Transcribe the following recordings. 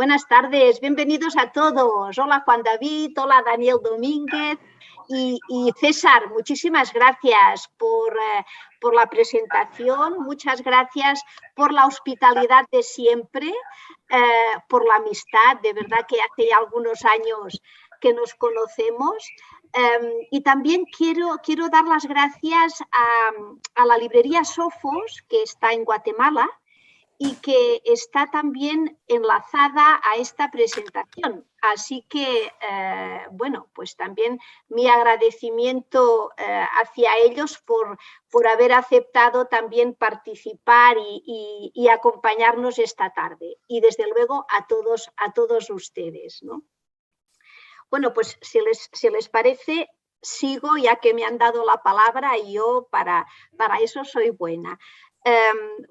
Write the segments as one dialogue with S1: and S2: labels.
S1: Buenas tardes, bienvenidos a todos. Hola Juan David, hola Daniel Domínguez y César, muchísimas gracias por la presentación, muchas gracias por la hospitalidad de siempre, por la amistad, de verdad que hace ya algunos años que nos conocemos. Y también quiero dar las gracias a la librería Sofos, que está en Guatemala, y que está también enlazada a esta presentación. Así que, bueno, pues también mi agradecimiento hacia ellos por haber aceptado también participar y acompañarnos esta tarde. Y desde luego a todos ustedes, ¿no? Bueno, pues si les parece, sigo ya que me han dado la palabra y yo para eso soy buena.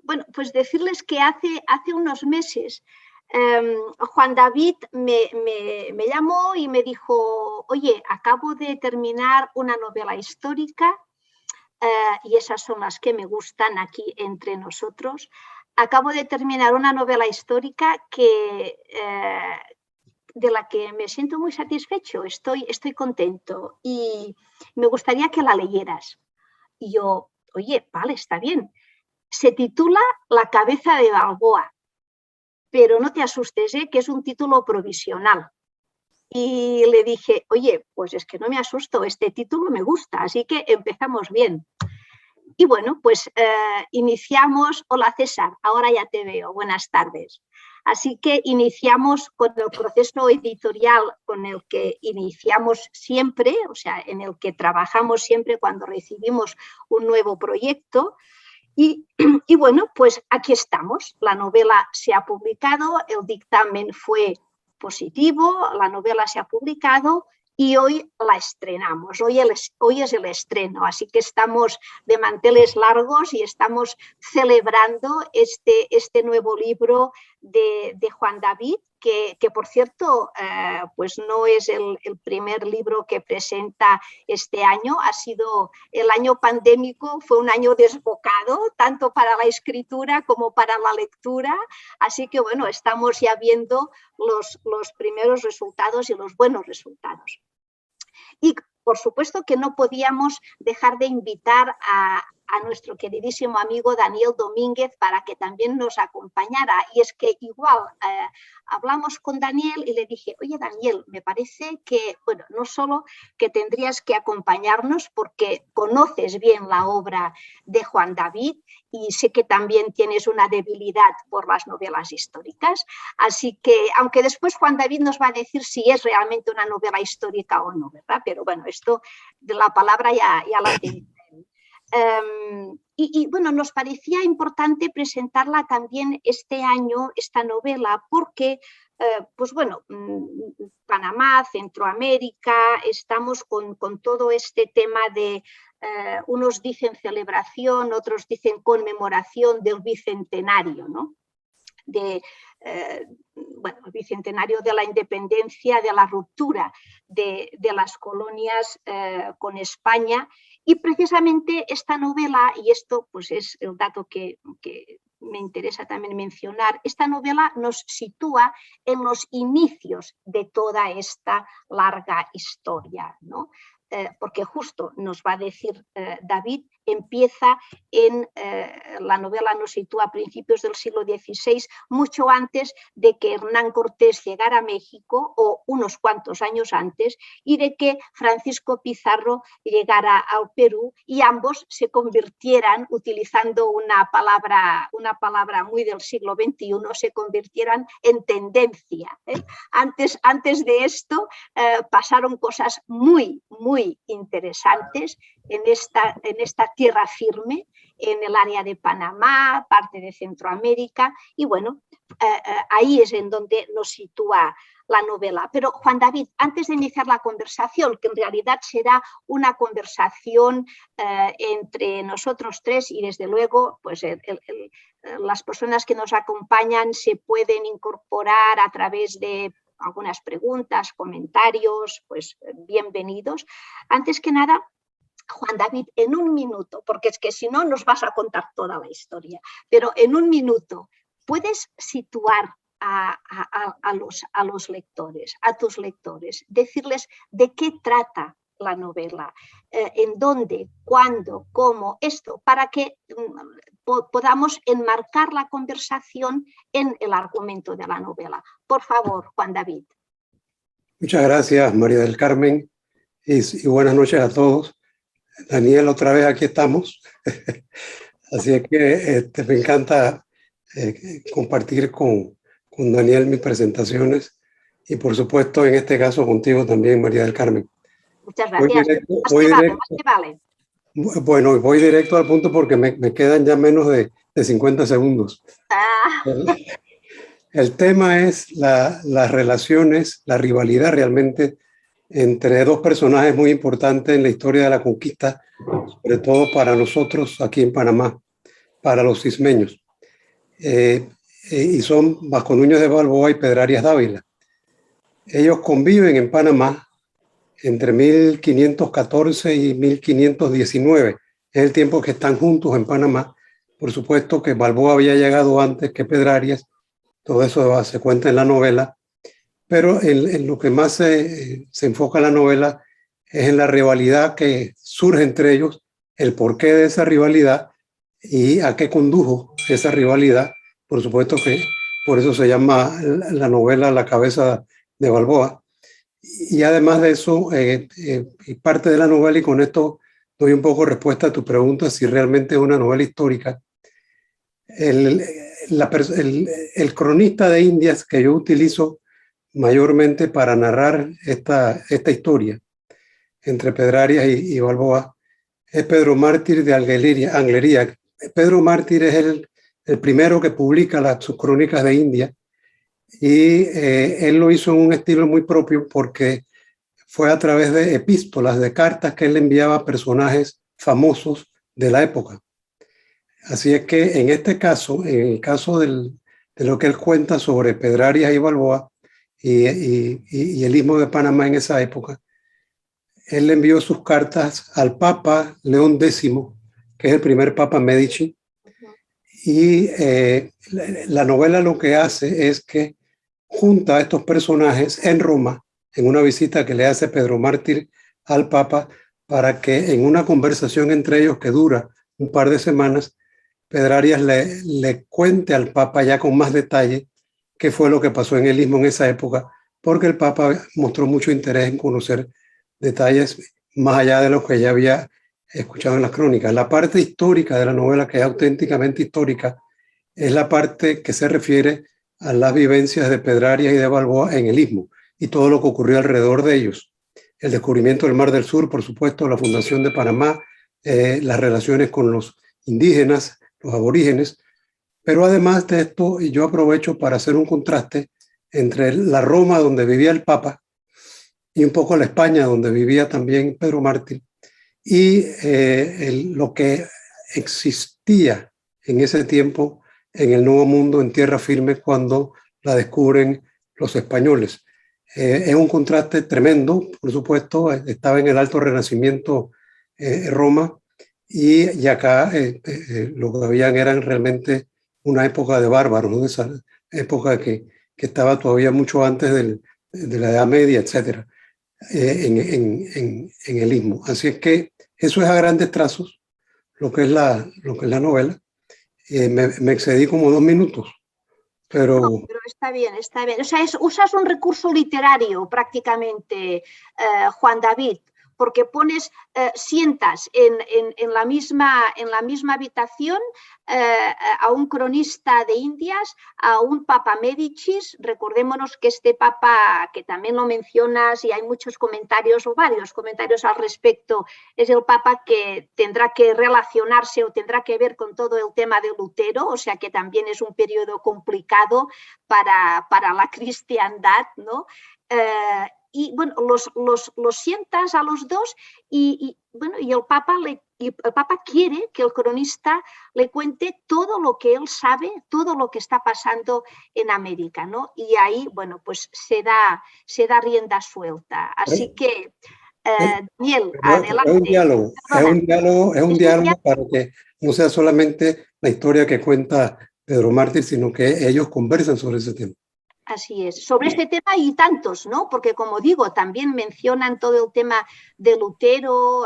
S1: Bueno, pues decirles que hace unos meses Juan David me llamó y me dijo, oye, acabo de terminar una novela histórica y esas son las que me gustan aquí entre nosotros. Acabo de terminar una novela histórica de la que me siento muy satisfecho, estoy contento y me gustaría que la leyeras. Y yo, oye, vale, está bien. Se titula La cabeza de Balboa, pero no te asustes, que es un título provisional. Y le dije, oye, pues es que no me asusto, este título me gusta, así que empezamos bien. Y bueno, pues iniciamos. Hola César, ahora ya te veo, buenas tardes. Así que iniciamos con el proceso editorial con el que iniciamos siempre, o sea, en el que trabajamos siempre cuando recibimos un nuevo proyecto. Y bueno, pues aquí estamos. La novela se ha publicado, el dictamen fue positivo, la novela se ha publicado y hoy la estrenamos. Hoy es el estreno, así que estamos de manteles largos y estamos celebrando este nuevo libro de Juan David, que por cierto, pues no es el primer libro que presenta este año. Ha sido el año pandémico, fue un año desbocado, tanto para la escritura como para la lectura. Así que bueno, estamos ya viendo los primeros resultados y los buenos resultados. Y por supuesto que no podíamos dejar de invitar a nuestro queridísimo amigo Daniel Domínguez para que también nos acompañara. Y es que igual hablamos con Daniel y le dije, oye Daniel, me parece que, bueno, no solo que tendrías que acompañarnos porque conoces bien la obra de Juan David y sé que también tienes una debilidad por las novelas históricas, así que, aunque después Juan David nos va a decir si es realmente una novela histórica o no, ¿verdad? Pero bueno, esto de la palabra ya la tengo. Y bueno, nos parecía importante presentarla también este año, esta novela, porque, pues bueno, Panamá, Centroamérica, estamos con todo este tema de, unos dicen celebración, otros dicen conmemoración del bicentenario, ¿no? Bueno, el bicentenario de la independencia, de la ruptura de las colonias con España. Y precisamente esta novela, y esto pues es el dato que me interesa también mencionar, esta novela nos sitúa en los inicios de toda esta larga historia, ¿no? Porque justo nos va a decir David, empieza la novela nos sitúa a principios del siglo XVI, mucho antes de que Hernán Cortés llegara a México, o unos cuantos años antes, y de que Francisco Pizarro llegara al Perú, y ambos se convirtieran, utilizando una palabra muy del siglo XXI, se convirtieran en tendencia. Antes de esto pasaron cosas muy interesantes en esta tierra firme, en el área de Panamá, parte de Centroamérica, y bueno, ahí es en donde nos sitúa la novela. Pero Juan David, antes de iniciar la conversación, que en realidad será una conversación entre nosotros tres y desde luego pues las personas que nos acompañan se pueden incorporar a través de algunas preguntas, comentarios, pues bienvenidos. Antes que nada, Juan David, en un minuto, porque es que si no nos vas a contar toda la historia, pero en un minuto, ¿puedes situar a los lectores, a tus lectores, decirles de qué trata la novela, en dónde, cuándo, cómo, esto, para que podamos enmarcar la conversación en el argumento de la novela. Por favor, Juan David.
S2: Muchas gracias, María del Carmen, y buenas noches a todos. Daniel, otra vez aquí estamos. Así es que me encanta compartir con Daniel mis presentaciones y por supuesto en este caso contigo también, María del Carmen.
S1: Muchas gracias. Más que vale.
S2: Bueno, voy directo al punto porque me quedan ya menos de 50 segundos. El tema es las relaciones, la rivalidad realmente entre dos personajes muy importantes en la historia de la conquista, sobre todo para nosotros aquí en Panamá, para los cismeños. Y son Vasco Núñez de Balboa y Pedrarias Dávila. Ellos conviven en Panamá entre 1514 y 1519. Es el tiempo que están juntos en Panamá. Por supuesto que Balboa había llegado antes que Pedrarias. Todo eso se cuenta en la novela. Pero en lo que más se enfoca la novela es en la rivalidad que surge entre ellos, el porqué de esa rivalidad y a qué condujo esa rivalidad. Por supuesto que por eso se llama la novela La cabeza de Balboa. Y además de eso, parte de la novela, y con esto doy un poco respuesta a tu pregunta si realmente es una novela histórica. El cronista de Indias que yo utilizo mayormente para narrar esta historia entre Pedrarias y Balboa es Pedro Mártir de Anglería. Pedro Mártir es el primero que publica sus crónicas de India y él lo hizo en un estilo muy propio porque fue a través de epístolas, de cartas que él enviaba a personajes famosos de la época. Así es que en este caso, en el caso de lo que él cuenta sobre Pedrarias y Balboa y el Istmo de Panamá en esa época, él le envió sus cartas al Papa León X, que es el primer Papa Medici, y la novela lo que hace es que junta a estos personajes en Roma, en una visita que le hace Pedro Mártir al Papa, para que en una conversación entre ellos que dura un par de semanas, Pedrarias le cuente al Papa ya con más detalle qué fue lo que pasó en el Istmo en esa época, porque el Papa mostró mucho interés en conocer detalles más allá de los que ya había escuchado en las crónicas. La parte histórica de la novela, que es auténticamente histórica, es la parte que se refiere a las vivencias de Pedrarias y de Balboa en el Istmo y todo lo que ocurrió alrededor de ellos. El descubrimiento del Mar del Sur, por supuesto, la fundación de Panamá, las relaciones con los indígenas, los aborígenes, pero además de esto, yo aprovecho para hacer un contraste entre la Roma donde vivía el Papa y un poco la España donde vivía también Pedro Mártir y lo que existía en ese tiempo en el Nuevo Mundo, en tierra firme, cuando la descubren los españoles. Es un contraste tremendo, por supuesto. Estaba en el Alto Renacimiento Roma y acá lo que habían eran realmente una época de bárbaros, ¿no? Esa época que estaba todavía mucho antes de la Edad Media, etcétera, en el Istmo. Así es que eso es a grandes trazos lo que es la novela. Me excedí como 2 minutos, pero...
S1: No, pero está bien, está bien. O sea, usas un recurso literario prácticamente, Juan David, porque sientas en la misma habitación a un cronista de Indias, a un Papa Médicis. Recordémonos que este Papa, que también lo mencionas y hay muchos comentarios o varios comentarios al respecto, es el Papa que tendrá que relacionarse o tendrá que ver con todo el tema de Lutero, o sea que también es un periodo complicado para la cristiandad, ¿no? Y bueno, los sientas a los dos y el Papa quiere que el cronista le cuente todo lo que él sabe, todo lo que está pasando en América, ¿no? Y ahí, bueno, pues se da rienda suelta. Así que, Daniel, adelante.
S2: Es un diálogo para que no sea solamente la historia que cuenta Pedro Mártir, sino que ellos conversan sobre ese tema.
S1: Así es. Sobre este tema y tantos, ¿no? Porque, como digo, también mencionan todo el tema de Lutero,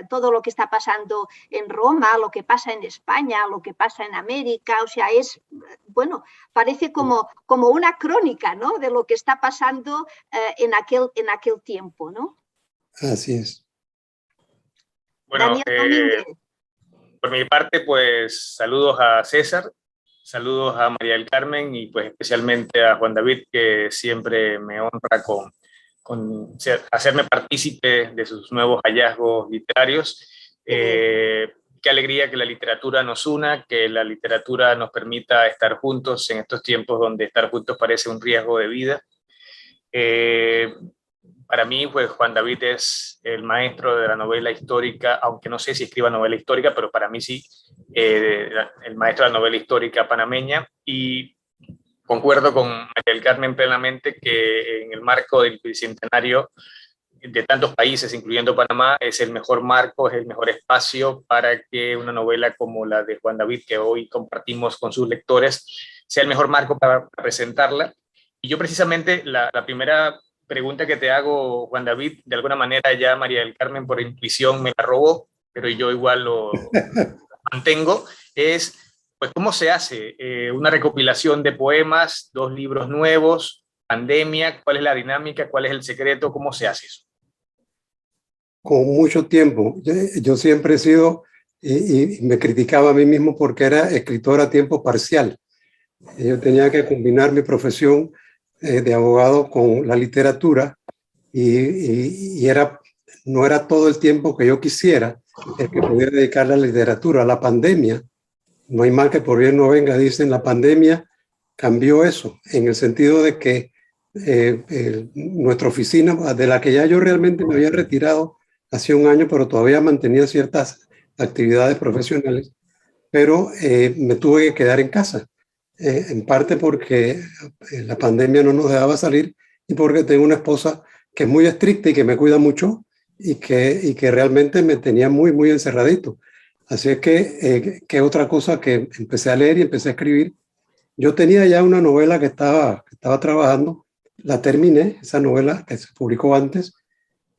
S1: todo lo que está pasando en Roma, lo que pasa en España, lo que pasa en América. O sea, es, bueno, parece como una crónica, ¿no? De lo que está pasando en aquel tiempo, ¿no?
S2: Así es.
S3: Bueno,
S1: Daniel Domínguez.
S3: por mi parte, pues saludos a César, saludos a María del Carmen y pues especialmente a Juan David, que siempre me honra con hacerme partícipe de sus nuevos hallazgos literarios. Qué alegría que la literatura nos una, que la literatura nos permita estar juntos en estos tiempos donde estar juntos parece un riesgo de vida. Para mí, pues Juan David es el maestro de la novela histórica, aunque no sé si escriba novela histórica, pero para mí sí, el maestro de la novela histórica panameña. Y concuerdo con María del Carmen plenamente que en el marco del bicentenario de tantos países, incluyendo Panamá, es el mejor marco, es el mejor espacio para que una novela como la de Juan David, que hoy compartimos con sus lectores, sea el mejor marco para presentarla. Y yo precisamente la primera pregunta que te hago, Juan David, de alguna manera ya María del Carmen por intuición me la robó, pero yo igual lo mantengo, es pues cómo se hace una recopilación de poemas, 2 libros nuevos, pandemia, cuál es la dinámica, cuál es el secreto, cómo se hace eso.
S2: Con mucho tiempo. Yo siempre he sido, y me criticaba a mí mismo porque era escritor a tiempo parcial. Yo tenía que combinar mi profesión de abogado con la literatura y no era todo el tiempo que yo quisiera el que pudiera dedicarle a la literatura. A la pandemia, no hay mal que por bien no venga, dicen, la pandemia cambió eso, en el sentido de que nuestra oficina, de la que ya yo realmente me había retirado hace un año, pero todavía mantenía ciertas actividades profesionales, pero me tuve que quedar en casa, en parte porque la pandemia no nos dejaba salir y porque tengo una esposa que es muy estricta y que me cuida mucho y que realmente me tenía muy, muy encerradito. Así es que otra cosa que empecé a leer y empecé a escribir. Yo tenía ya una novela que estaba trabajando, la terminé, esa novela que se publicó antes,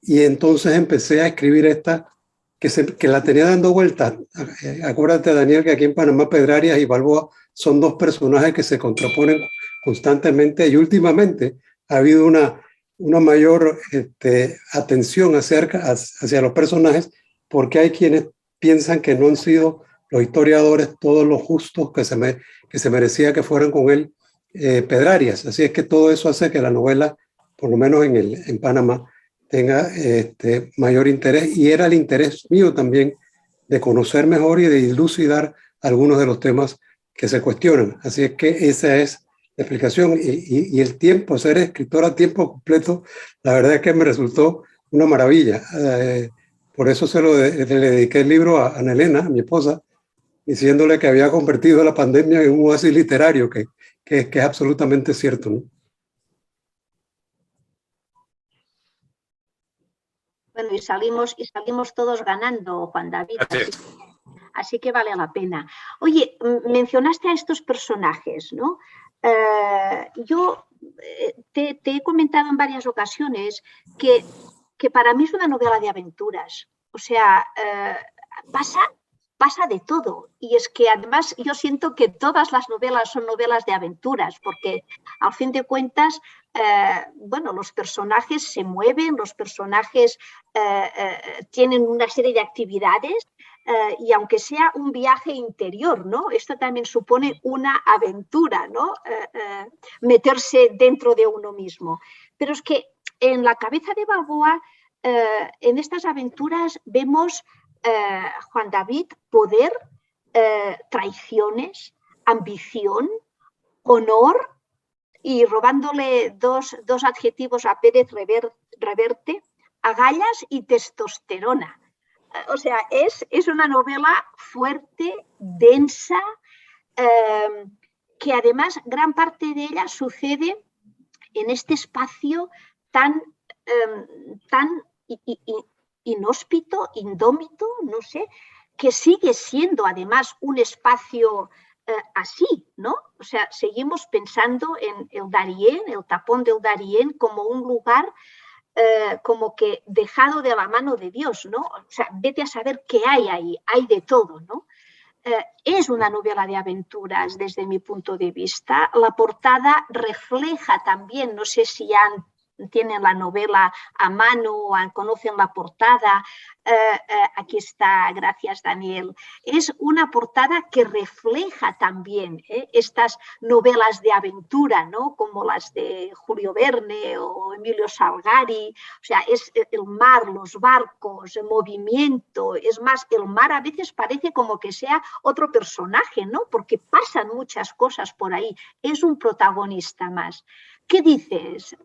S2: y entonces empecé a escribir esta que la tenía dando vueltas. Acuérdate, Daniel, que aquí en Panamá Pedrarias y Balboa son 2 personajes que se contraponen constantemente y últimamente ha habido una mayor atención hacia los personajes porque hay quienes piensan que no han sido los historiadores todos los justos que se merecía que fueran con él Pedrarias. Así es que todo eso hace que la novela, por lo menos en Panamá, tenga mayor interés, y era el interés mío también de conocer mejor y de dilucidar algunos de los temas que se cuestionan. Así es que esa es la explicación y el tiempo, ser escritor a tiempo completo, la verdad es que me resultó una maravilla. Por eso le dediqué el libro a Ana Elena, a mi esposa, diciéndole que había convertido la pandemia en un oasis literario, que es absolutamente cierto, ¿no?
S1: Bueno, y salimos todos ganando, Juan David. Así que vale la pena. Oye, mencionaste a estos personajes, ¿no? Yo te he comentado en varias ocasiones que para mí es una novela de aventuras. O sea, pasa de todo. Y es que además yo siento que todas las novelas son novelas de aventuras, porque al fin de cuentas, bueno, los personajes se mueven, los personajes tienen una serie de actividades y aunque sea un viaje interior, ¿no? Esto también supone una aventura, ¿no? Meterse dentro de uno mismo. Pero es que en la cabeza de Balboa, en estas aventuras vemos Juan David, poder, traiciones, ambición, honor, y robándole dos adjetivos a Pérez Reverte, agallas y testosterona. O sea, es una novela fuerte, densa, que además gran parte de ella sucede en este espacio tan inhóspito, indómito, no sé, que sigue siendo además un espacio así, ¿no? O sea, seguimos pensando en el Darién, el tapón del Darién, como un lugar como que dejado de la mano de Dios, ¿no? O sea, vete a saber qué hay ahí, hay de todo, ¿no? Es una novela de aventuras desde mi punto de vista. La portada refleja también, no sé si tienen la novela a mano o conocen la portada. Aquí está, gracias Daniel. Es una portada que refleja también estas novelas de aventura, ¿no? Como las de Julio Verne o Emilio Salgari. O sea, es el mar, los barcos, el movimiento. Es más, el mar a veces parece como que sea otro personaje, ¿no? Porque pasan muchas cosas por ahí. Es un protagonista más. ¿Qué dices,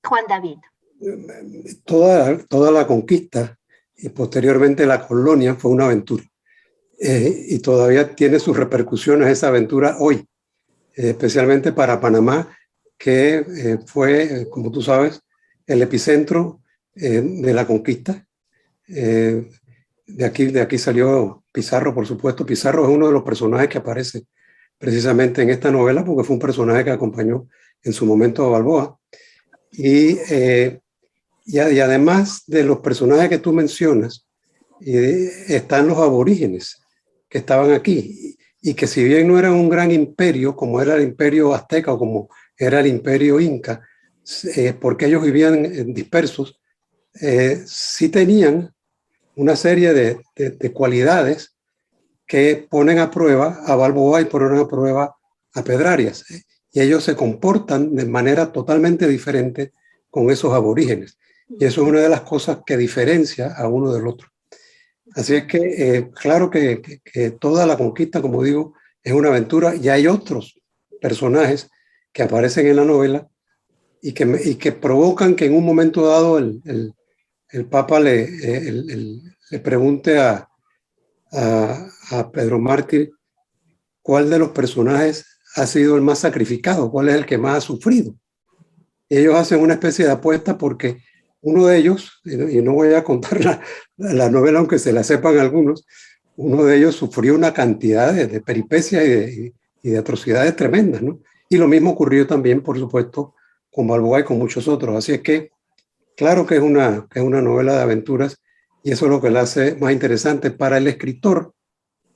S1: Juan David?
S2: Toda la conquista y posteriormente la colonia fue una aventura. Y todavía tiene sus repercusiones esa aventura hoy, especialmente para Panamá, que fue, como tú sabes, el epicentro de la conquista. De aquí salió Pizarro, por supuesto. Pizarro es uno de los personajes que aparece precisamente en esta novela, porque fue un personaje que acompañó en su momento a Balboa. Y además de los personajes que tú mencionas, están los aborígenes que estaban aquí y que si bien no eran un gran imperio como era el imperio azteca o como era el imperio inca, porque ellos vivían dispersos, sí tenían una serie de cualidades que ponen a prueba a Balboa y ponen a prueba a Pedrarias. Y ellos se comportan de manera totalmente diferente con esos aborígenes. Y eso es una de las cosas que diferencia a uno del otro. Así es que claro que toda la conquista, como digo, es una aventura y hay otros personajes que aparecen en la novela y que provocan que en un momento dado el Papa le pregunte a Pedro Mártir cuál de los personajes ha sido el más sacrificado, cuál es el que más ha sufrido. Y ellos hacen una especie de apuesta porque uno de ellos, y no voy a contar la novela aunque se la sepan algunos, uno de ellos sufrió una cantidad de peripecias y de atrocidades tremendas, ¿no? Y lo mismo ocurrió también, por supuesto, con Balboa y con muchos otros. Así es que, claro que es una novela de aventuras y eso es lo que la hace más interesante. Para el escritor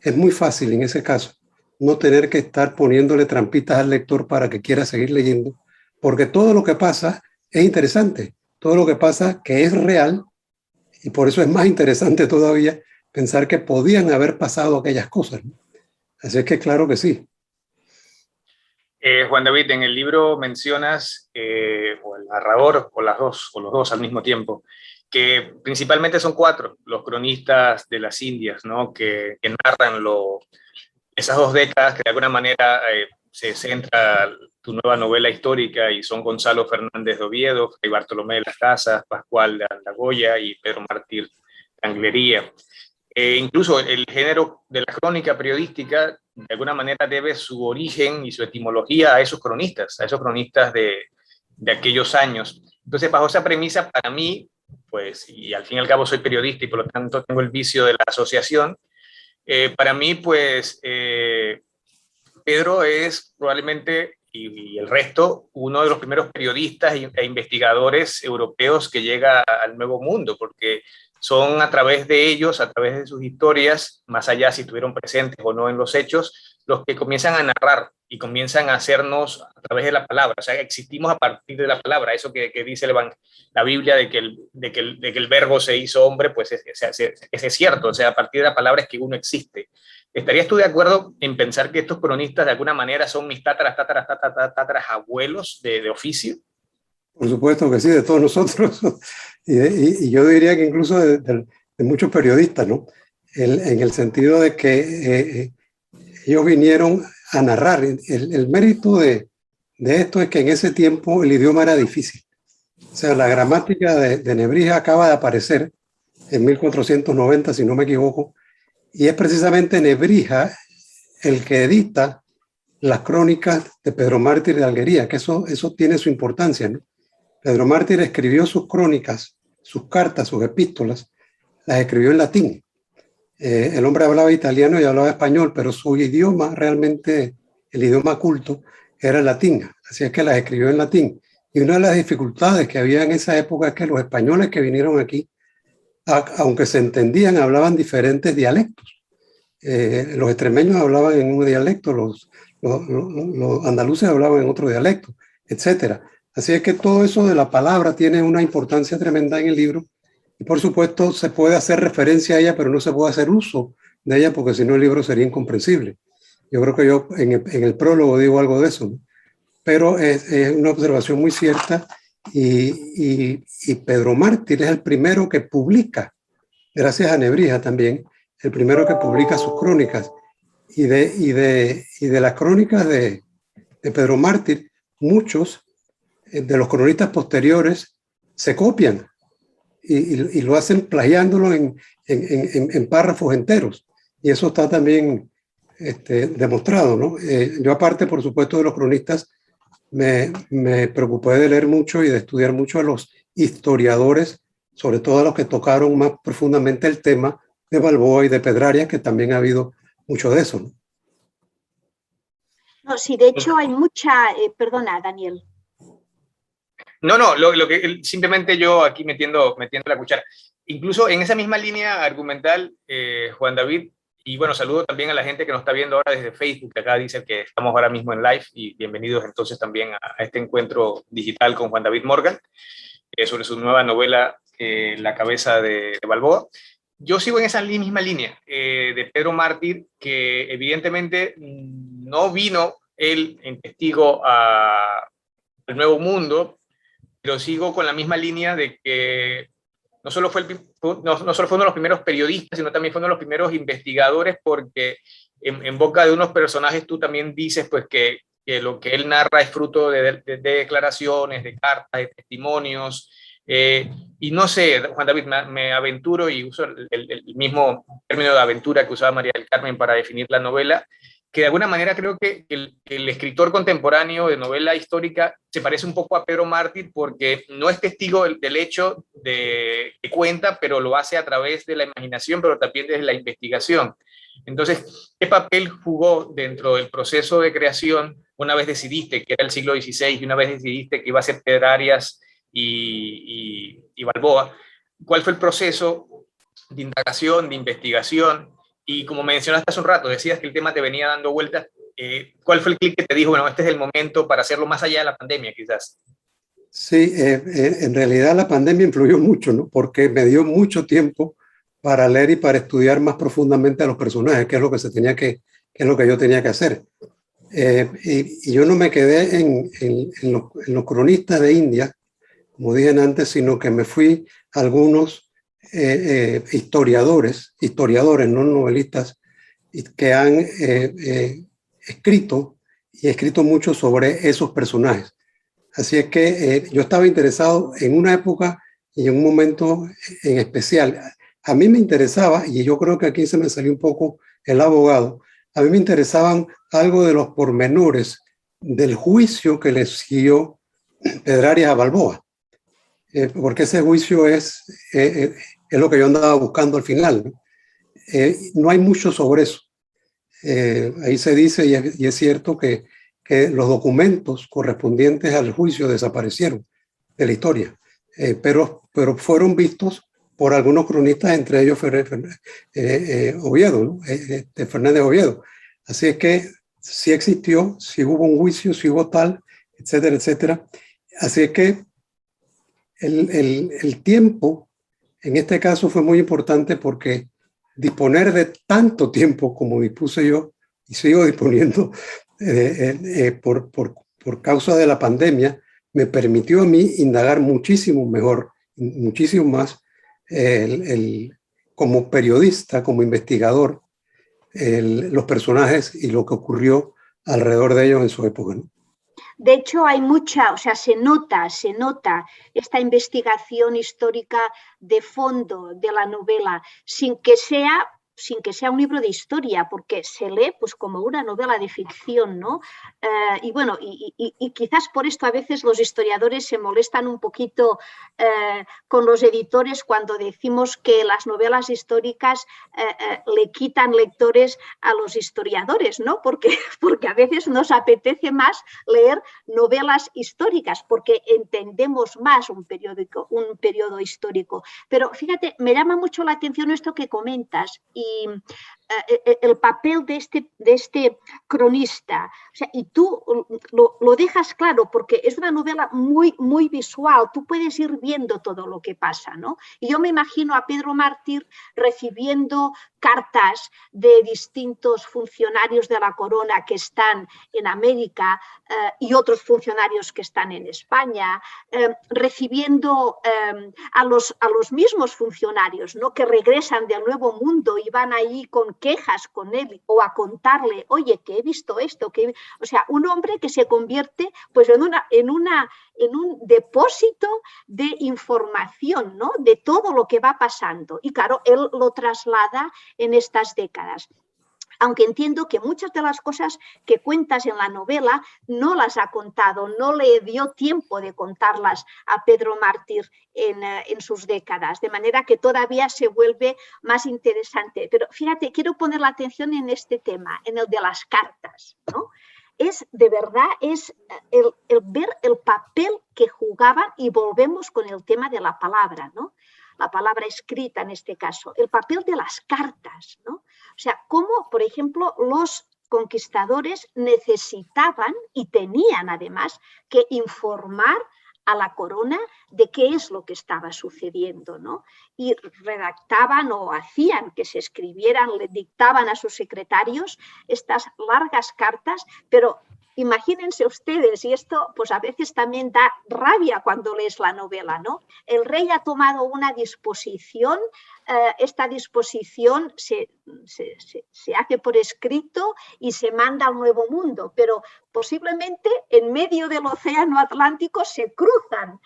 S2: es muy fácil en ese caso no tener que estar poniéndole trampitas al lector para que quiera seguir leyendo, porque todo lo que pasa es interesante, todo lo que pasa que es real, y por eso es más interesante todavía pensar que podían haber pasado aquellas cosas, ¿no? Así es que claro que sí.
S3: Juan David, en el libro mencionas, o el narrador, o los dos al mismo tiempo, que principalmente son 4 los cronistas de las Indias, ¿no? que narran esas 2 décadas que de alguna manera se centra tu nueva novela histórica, y son Gonzalo Fernández de Oviedo, Fray Bartolomé de las Casas, Pascual de Andagoya y Pedro Mártir de Anglería. Incluso el género de la crónica periodística de alguna manera debe su origen y su etimología a esos cronistas de aquellos años. Entonces, bajo esa premisa, para mí, pues, y al fin y al cabo soy periodista y por lo tanto tengo el vicio de la asociación, para mí, pues, Pedro es probablemente, y el resto, uno de los primeros periodistas e investigadores europeos que llega al Nuevo Mundo, porque son a través de ellos, a través de sus historias, más allá si estuvieron presentes o no en los hechos, los que comienzan a narrar y comienzan a hacernos a través de la palabra. O sea, existimos a partir de la palabra. Eso que dice la Biblia de que el verbo se hizo hombre, pues es cierto. O sea, a partir de la palabra es que uno existe. ¿Estarías tú de acuerdo en pensar que estos cronistas de alguna manera son mis tátaras abuelos de oficio?
S2: Por supuesto que sí, de todos nosotros. Y yo diría que incluso de muchos periodistas, ¿no? En el sentido de que ellos vinieron a narrar. El mérito de esto es que en ese tiempo el idioma era difícil. O sea, la gramática de Nebrija acaba de aparecer en 1490, si no me equivoco, y es precisamente Nebrija el que edita las crónicas de Pedro Mártir de Algería, que eso tiene su importancia, ¿no? Pedro Mártir escribió sus crónicas, sus cartas, sus epístolas, las escribió en latín. El hombre hablaba italiano y hablaba español, pero su idioma realmente, el idioma culto, era el latín. Así es que las escribió en latín. Y una de las dificultades que había en esa época es que los españoles que vinieron aquí, aunque se entendían, hablaban diferentes dialectos. Los extremeños hablaban en un dialecto, los andaluces hablaban en otro dialecto, etcétera. Así es que todo eso de la palabra tiene una importancia tremenda en el libro. Y por supuesto se puede hacer referencia a ella, pero no se puede hacer uso de ella porque si no el libro sería incomprensible. Yo creo que yo en el prólogo digo algo de eso, ¿no? Pero es una observación muy cierta y Pedro Mártir es el primero que publica, gracias a Nebrija también, el primero que publica sus crónicas. Y de las crónicas de Pedro Mártir, muchos de los cronistas posteriores se copian y lo hacen plagiándolo en párrafos enteros. Y eso está también demostrado, ¿no? Yo aparte, por supuesto, de los cronistas, me preocupé de leer mucho y de estudiar mucho a los historiadores, sobre todo a los que tocaron más profundamente el tema de Balboa y de Pedrarias, que también ha habido mucho de eso, ¿no?
S1: No, sí, de hecho hay mucha... perdona, Daniel.
S3: No, lo que simplemente yo aquí metiendo la cuchara. Incluso en esa misma línea argumental, Juan David, y bueno, saludo también a la gente que nos está viendo ahora desde Facebook, que acá dice que estamos ahora mismo en live, y bienvenidos entonces también a este encuentro digital con Juan David Morgan, sobre su nueva novela, La cabeza de Balboa. Yo sigo en esa misma línea de Pedro Mártir, que evidentemente no vino él en testigo al Nuevo Mundo, pero sigo con la misma línea de que no solo fue uno de los primeros periodistas, sino también fue uno de los primeros investigadores, porque en boca de unos personajes tú también dices pues que lo que él narra es fruto de declaraciones, de cartas, de testimonios, y no sé, Juan David, me aventuro y uso el mismo término de aventura que usaba María del Carmen para definir la novela, que de alguna manera creo que el escritor contemporáneo de novela histórica se parece un poco a Pedro Mártir, porque no es testigo del hecho que cuenta, pero lo hace a través de la imaginación, pero también desde la investigación. Entonces, ¿qué papel jugó dentro del proceso de creación una vez decidiste que era el siglo XVI y una vez decidiste que iba a ser Pedrarias y Balboa? ¿Cuál fue el proceso de indagación, de investigación? Y como mencionaste hace un rato, decías que el tema te venía dando vueltas. ¿Cuál fue el clic que te dijo, bueno, este es el momento para hacerlo más allá de la pandemia, quizás?
S2: Sí, en realidad la pandemia influyó mucho, ¿no? Porque me dio mucho tiempo para leer y para estudiar más profundamente a los personajes, que es lo que es lo que yo tenía que hacer. Y yo no me quedé en los cronistas de India, como dije antes, sino que me fui a algunos historiadores, no novelistas, que han escrito mucho sobre esos personajes. Así es que yo estaba interesado en una época y en un momento en especial. A mí me interesaba, y yo creo que aquí se me salió un poco el abogado, a mí me interesaban algo de los pormenores del juicio que le siguió Pedrarias a Balboa. Porque ese juicio es lo que yo andaba buscando al final, ¿no? No hay mucho sobre eso. Ahí se dice, y es cierto, que los documentos correspondientes al juicio desaparecieron de la historia, pero fueron vistos por algunos cronistas, entre ellos Oviedo, ¿no? Fernández Oviedo. Así es que sí existió, sí hubo un juicio, sí hubo tal, etcétera, etcétera. Así es que el tiempo en este caso fue muy importante, porque disponer de tanto tiempo como dispuse yo, y sigo disponiendo por causa de la pandemia, me permitió a mí indagar muchísimo mejor, muchísimo más, como periodista, como investigador, los personajes y lo que ocurrió alrededor de ellos en su época, ¿no?
S1: De hecho, hay mucha, o sea, se nota esta investigación histórica de fondo de la novela, sin que sea sin que sea un libro de historia, porque se lee pues como una novela de ficción, ¿no? Y bueno, y quizás por esto a veces los historiadores se molestan un poquito con los editores cuando decimos que las novelas históricas le quitan lectores a los historiadores, ¿no? Porque a veces nos apetece más leer novelas históricas, porque entendemos más un periodo histórico. Pero fíjate, me llama mucho la atención esto que comentas y el papel de este cronista. O sea, y tú lo dejas claro porque es una novela muy, muy visual. Tú puedes ir viendo todo lo que pasa, ¿no? Y yo me imagino a Pedro Mártir recibiendo cartas de distintos funcionarios de la corona que están en América y otros funcionarios que están en España, recibiendo a los mismos funcionarios, ¿no? Que regresan del Nuevo Mundo y van ahí con quejas con él o a contarle, oye, que he visto esto, o sea, un hombre que se convierte pues en un depósito de información, ¿no? De todo lo que va pasando. Y claro, él lo traslada en estas décadas. Aunque entiendo que muchas de las cosas que cuentas en la novela no las ha contado, no le dio tiempo de contarlas a Pedro Mártir en sus décadas, de manera que todavía se vuelve más interesante. Pero fíjate, quiero poner la atención en este tema, en el de las cartas, ¿no? Es de verdad, es el ver el papel que jugaban, y volvemos con el tema de la palabra, ¿no? La palabra escrita en este caso, el papel de las cartas, ¿no? O sea, cómo, por ejemplo, los conquistadores necesitaban y tenían además que informar a la corona de qué es lo que estaba sucediendo, ¿no? Y redactaban o hacían que se escribieran, le dictaban a sus secretarios estas largas cartas, pero imagínense ustedes, y esto pues a veces también da rabia cuando lees la novela, ¿no? El rey ha tomado una disposición, esta disposición se hace por escrito y se manda al Nuevo Mundo, pero posiblemente en medio del océano Atlántico se cruzan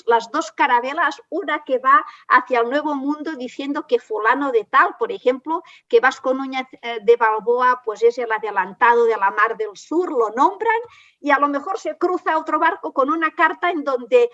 S1: las dos carabelas, una que va hacia el Nuevo Mundo diciendo que fulano de tal, por ejemplo, que Vasco Núñez de Balboa pues es el adelantado de la Mar del Sur, lo nombran, y a lo mejor se cruza otro barco con una carta en donde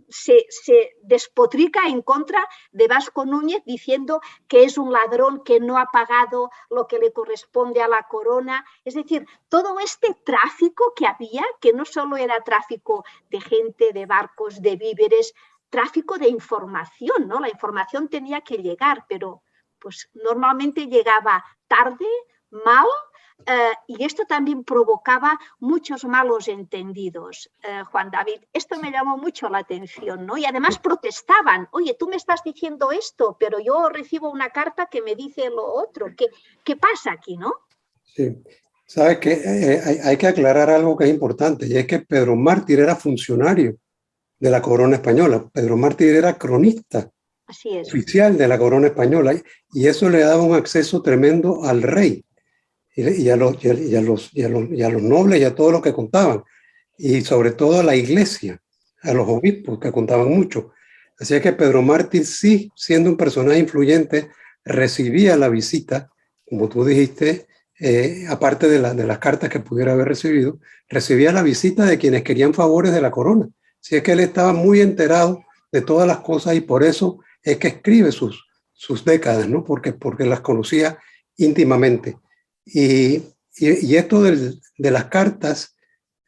S1: se despotrica en contra de Vasco Núñez diciendo que es un ladrón, que no ha pagado lo que le corresponde a la corona. Es decir, todo este tráfico que había, que no solo era tráfico de gente, de barcos, de víveres, tráfico de información, ¿no? La información tenía que llegar, pero pues normalmente llegaba tarde, mal, y esto también provocaba muchos malos entendidos, Juan David. Esto me llamó mucho la atención, ¿no? Y además protestaban, oye, tú me estás diciendo esto, pero yo recibo una carta que me dice lo otro. ¿Qué pasa aquí, no?
S2: Sí. Sabes que hay que aclarar algo que es importante, y es que Pedro Mártir era funcionario de la corona española. Pedro Mártir era cronista.
S1: Así es.
S2: Oficial de la corona española, y eso le daba un acceso tremendo al rey y a los nobles y a todos los que contaban, y sobre todo a la iglesia, a los obispos que contaban mucho. Así que Pedro Mártir, sí, siendo un personaje influyente, recibía la visita, como tú dijiste, aparte de las cartas que pudiera haber recibido, recibía la visita de quienes querían favores de la corona. Así es que él estaba muy enterado de todas las cosas, y por eso es que escribe sus décadas, ¿no? Porque las conocía íntimamente. Y esto de las cartas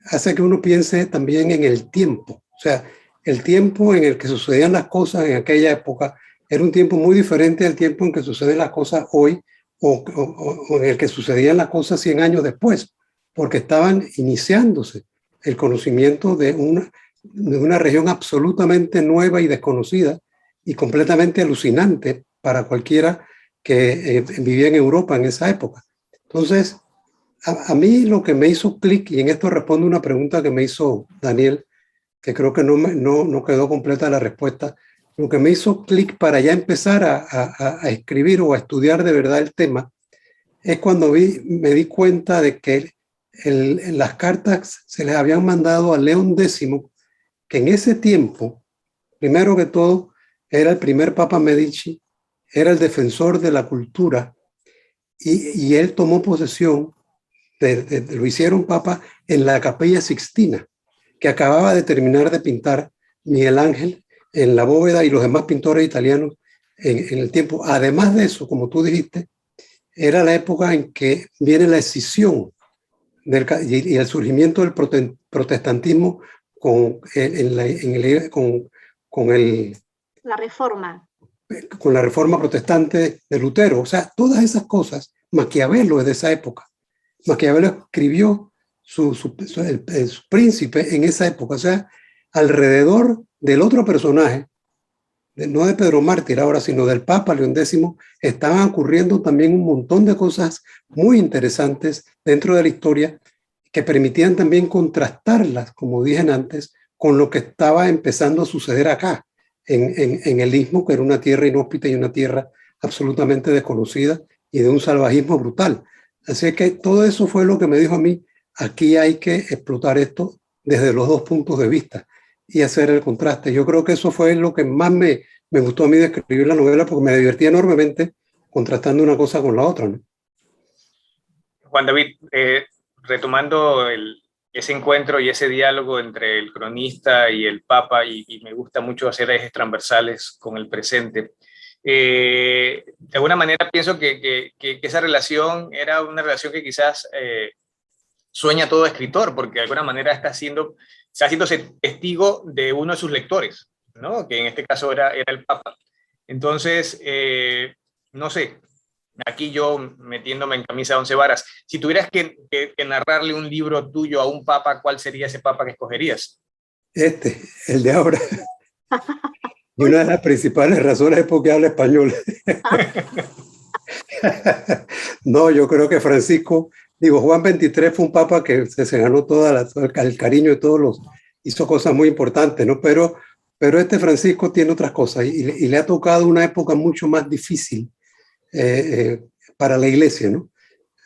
S2: hace que uno piense también en el tiempo. O sea, el tiempo en el que sucedían las cosas en aquella época era un tiempo muy diferente al tiempo en que suceden las cosas hoy, o en el que sucedían las cosas 100 años después, porque estaban iniciándose el conocimiento de una región absolutamente nueva y desconocida y completamente alucinante para cualquiera que vivía en Europa en esa época. Entonces, a mí lo que me hizo clic, y en esto respondo una pregunta que me hizo Daniel, que creo que no quedó completa la respuesta, lo que me hizo clic para ya empezar a escribir o a estudiar de verdad el tema, es cuando me di cuenta de que las cartas se les habían mandado a León X, que en ese tiempo, primero que todo, era el primer Papa Medici era el defensor de la cultura y él tomó posesión, lo hicieron papa en la Capilla Sixtina, que acababa de terminar de pintar Miguel Ángel en la bóveda y los demás pintores italianos en el tiempo. Además de eso, como tú dijiste, era la época en que viene la escisión y el surgimiento del protestantismo
S1: la reforma.
S2: Con la reforma protestante de Lutero. O sea, todas esas cosas, Maquiavelo es de esa época. Maquiavelo escribió su príncipe en esa época. O sea, alrededor del otro personaje, no de Pedro Mártir ahora, sino del Papa León X, estaban ocurriendo también un montón de cosas muy interesantes dentro de la historia que permitían también contrastarlas, como dije antes, con lo que estaba empezando a suceder acá, en el Istmo, que era una tierra inhóspita y una tierra absolutamente desconocida y de un salvajismo brutal. Así que todo eso fue lo que me dijo a mí, aquí hay que explotar esto desde los dos puntos de vista y hacer el contraste. Yo creo que eso fue lo que más me gustó a mí de escribir la novela, porque me divertía enormemente contrastando una cosa con la otra, ¿no?
S3: Juan David, retomando ese encuentro y ese diálogo entre el cronista y el Papa, y me gusta mucho hacer ejes transversales con el presente. De alguna manera pienso que esa relación era una relación que quizás sueña todo escritor, porque de alguna manera está haciéndose testigo de uno de sus lectores, ¿no? Que en este caso era el Papa. Entonces, no sé, aquí yo metiéndome en camisa de 11 varas, si tuvieras que narrarle un libro tuyo a un papa, ¿cuál sería ese papa que escogerías?
S2: El de ahora. Y una de las principales razones es porque habla español. No, yo creo que Francisco, Juan XXIII fue un papa que se ganó todo el cariño de todos los, hizo cosas muy importantes, ¿no? Pero este Francisco tiene otras cosas y le ha tocado una época mucho más difícil para la iglesia, ¿no?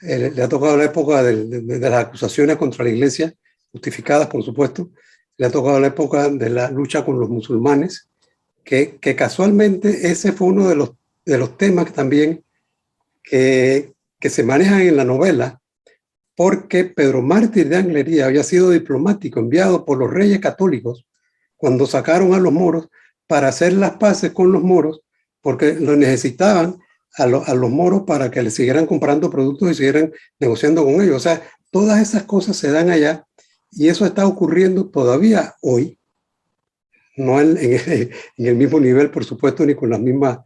S2: Le ha tocado la época de las acusaciones contra la iglesia, justificadas por supuesto. Le ha tocado la época de la lucha con los musulmanes, que casualmente ese fue uno de los temas también que se manejan en la novela, porque Pedro Mártir de Anglería había sido diplomático enviado por los reyes católicos cuando sacaron a los moros para hacer las paces con los moros, porque lo necesitaban a los moros para que les siguieran comprando productos y siguieran negociando con ellos. O sea, todas esas cosas se dan allá y eso está ocurriendo todavía hoy, no en el mismo nivel, por supuesto, ni con las mismas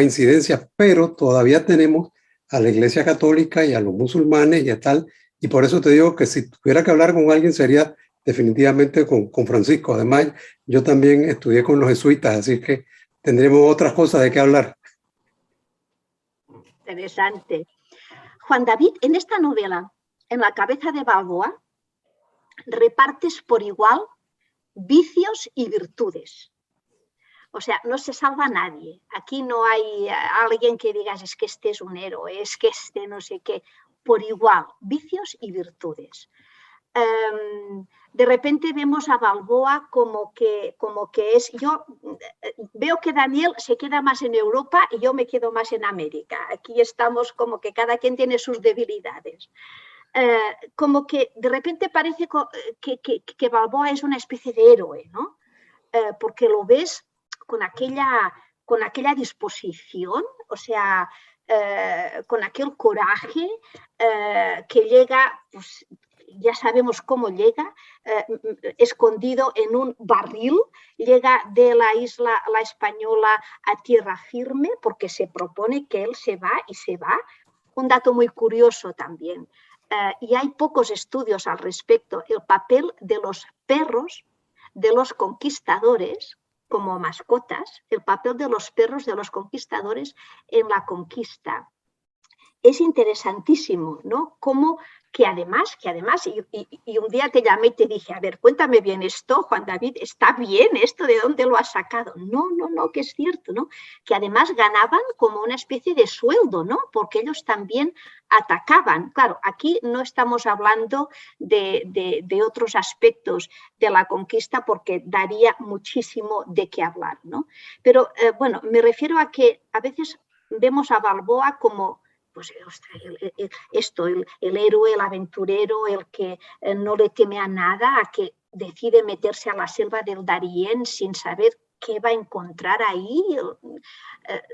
S2: incidencias, pero todavía tenemos a la Iglesia Católica y a los musulmanes y a tal, y por eso te digo que si tuviera que hablar con alguien sería definitivamente con Francisco. Además, yo también estudié con los jesuitas, así que tendremos otras cosas de qué hablar.
S1: Interesante. Juan David, en esta novela, en la cabeza de Balboa, repartes por igual vicios y virtudes. O sea, no se salva nadie. Aquí no hay alguien que digas, es que este es un héroe, es que este no sé qué. Por igual, vicios y virtudes. De repente vemos a Balboa como que es... Yo veo que Daniel se queda más en Europa y yo me quedo más en América. Aquí estamos como que cada quien tiene sus debilidades. Como que de repente parece que Balboa es una especie de héroe, ¿no? Porque lo ves con aquella disposición, o sea, con aquel coraje que llega, pues ya sabemos cómo llega, escondido en un barril, llega de la isla La Española a tierra firme porque se propone que él se va y se va. Un dato muy curioso también, y hay pocos estudios al respecto, el papel de los perros de los conquistadores como mascotas, el papel de los perros de los conquistadores en la conquista. es interesantísimo, ¿no? Como que además, y un día te llamé y te dije, a ver, cuéntame bien esto, Juan David, ¿está bien esto? ¿De dónde lo has sacado? No, que es cierto, ¿no? Que además ganaban como una especie de sueldo, ¿no? Porque ellos también atacaban. Claro, aquí no estamos hablando de otros aspectos de la conquista porque daría muchísimo de qué hablar, ¿no? Pero, bueno, me refiero a que a veces vemos a Balboa como pues el héroe, el aventurero, el que no le teme a nada, a que decide meterse a la selva del Darién sin saber qué va a encontrar ahí.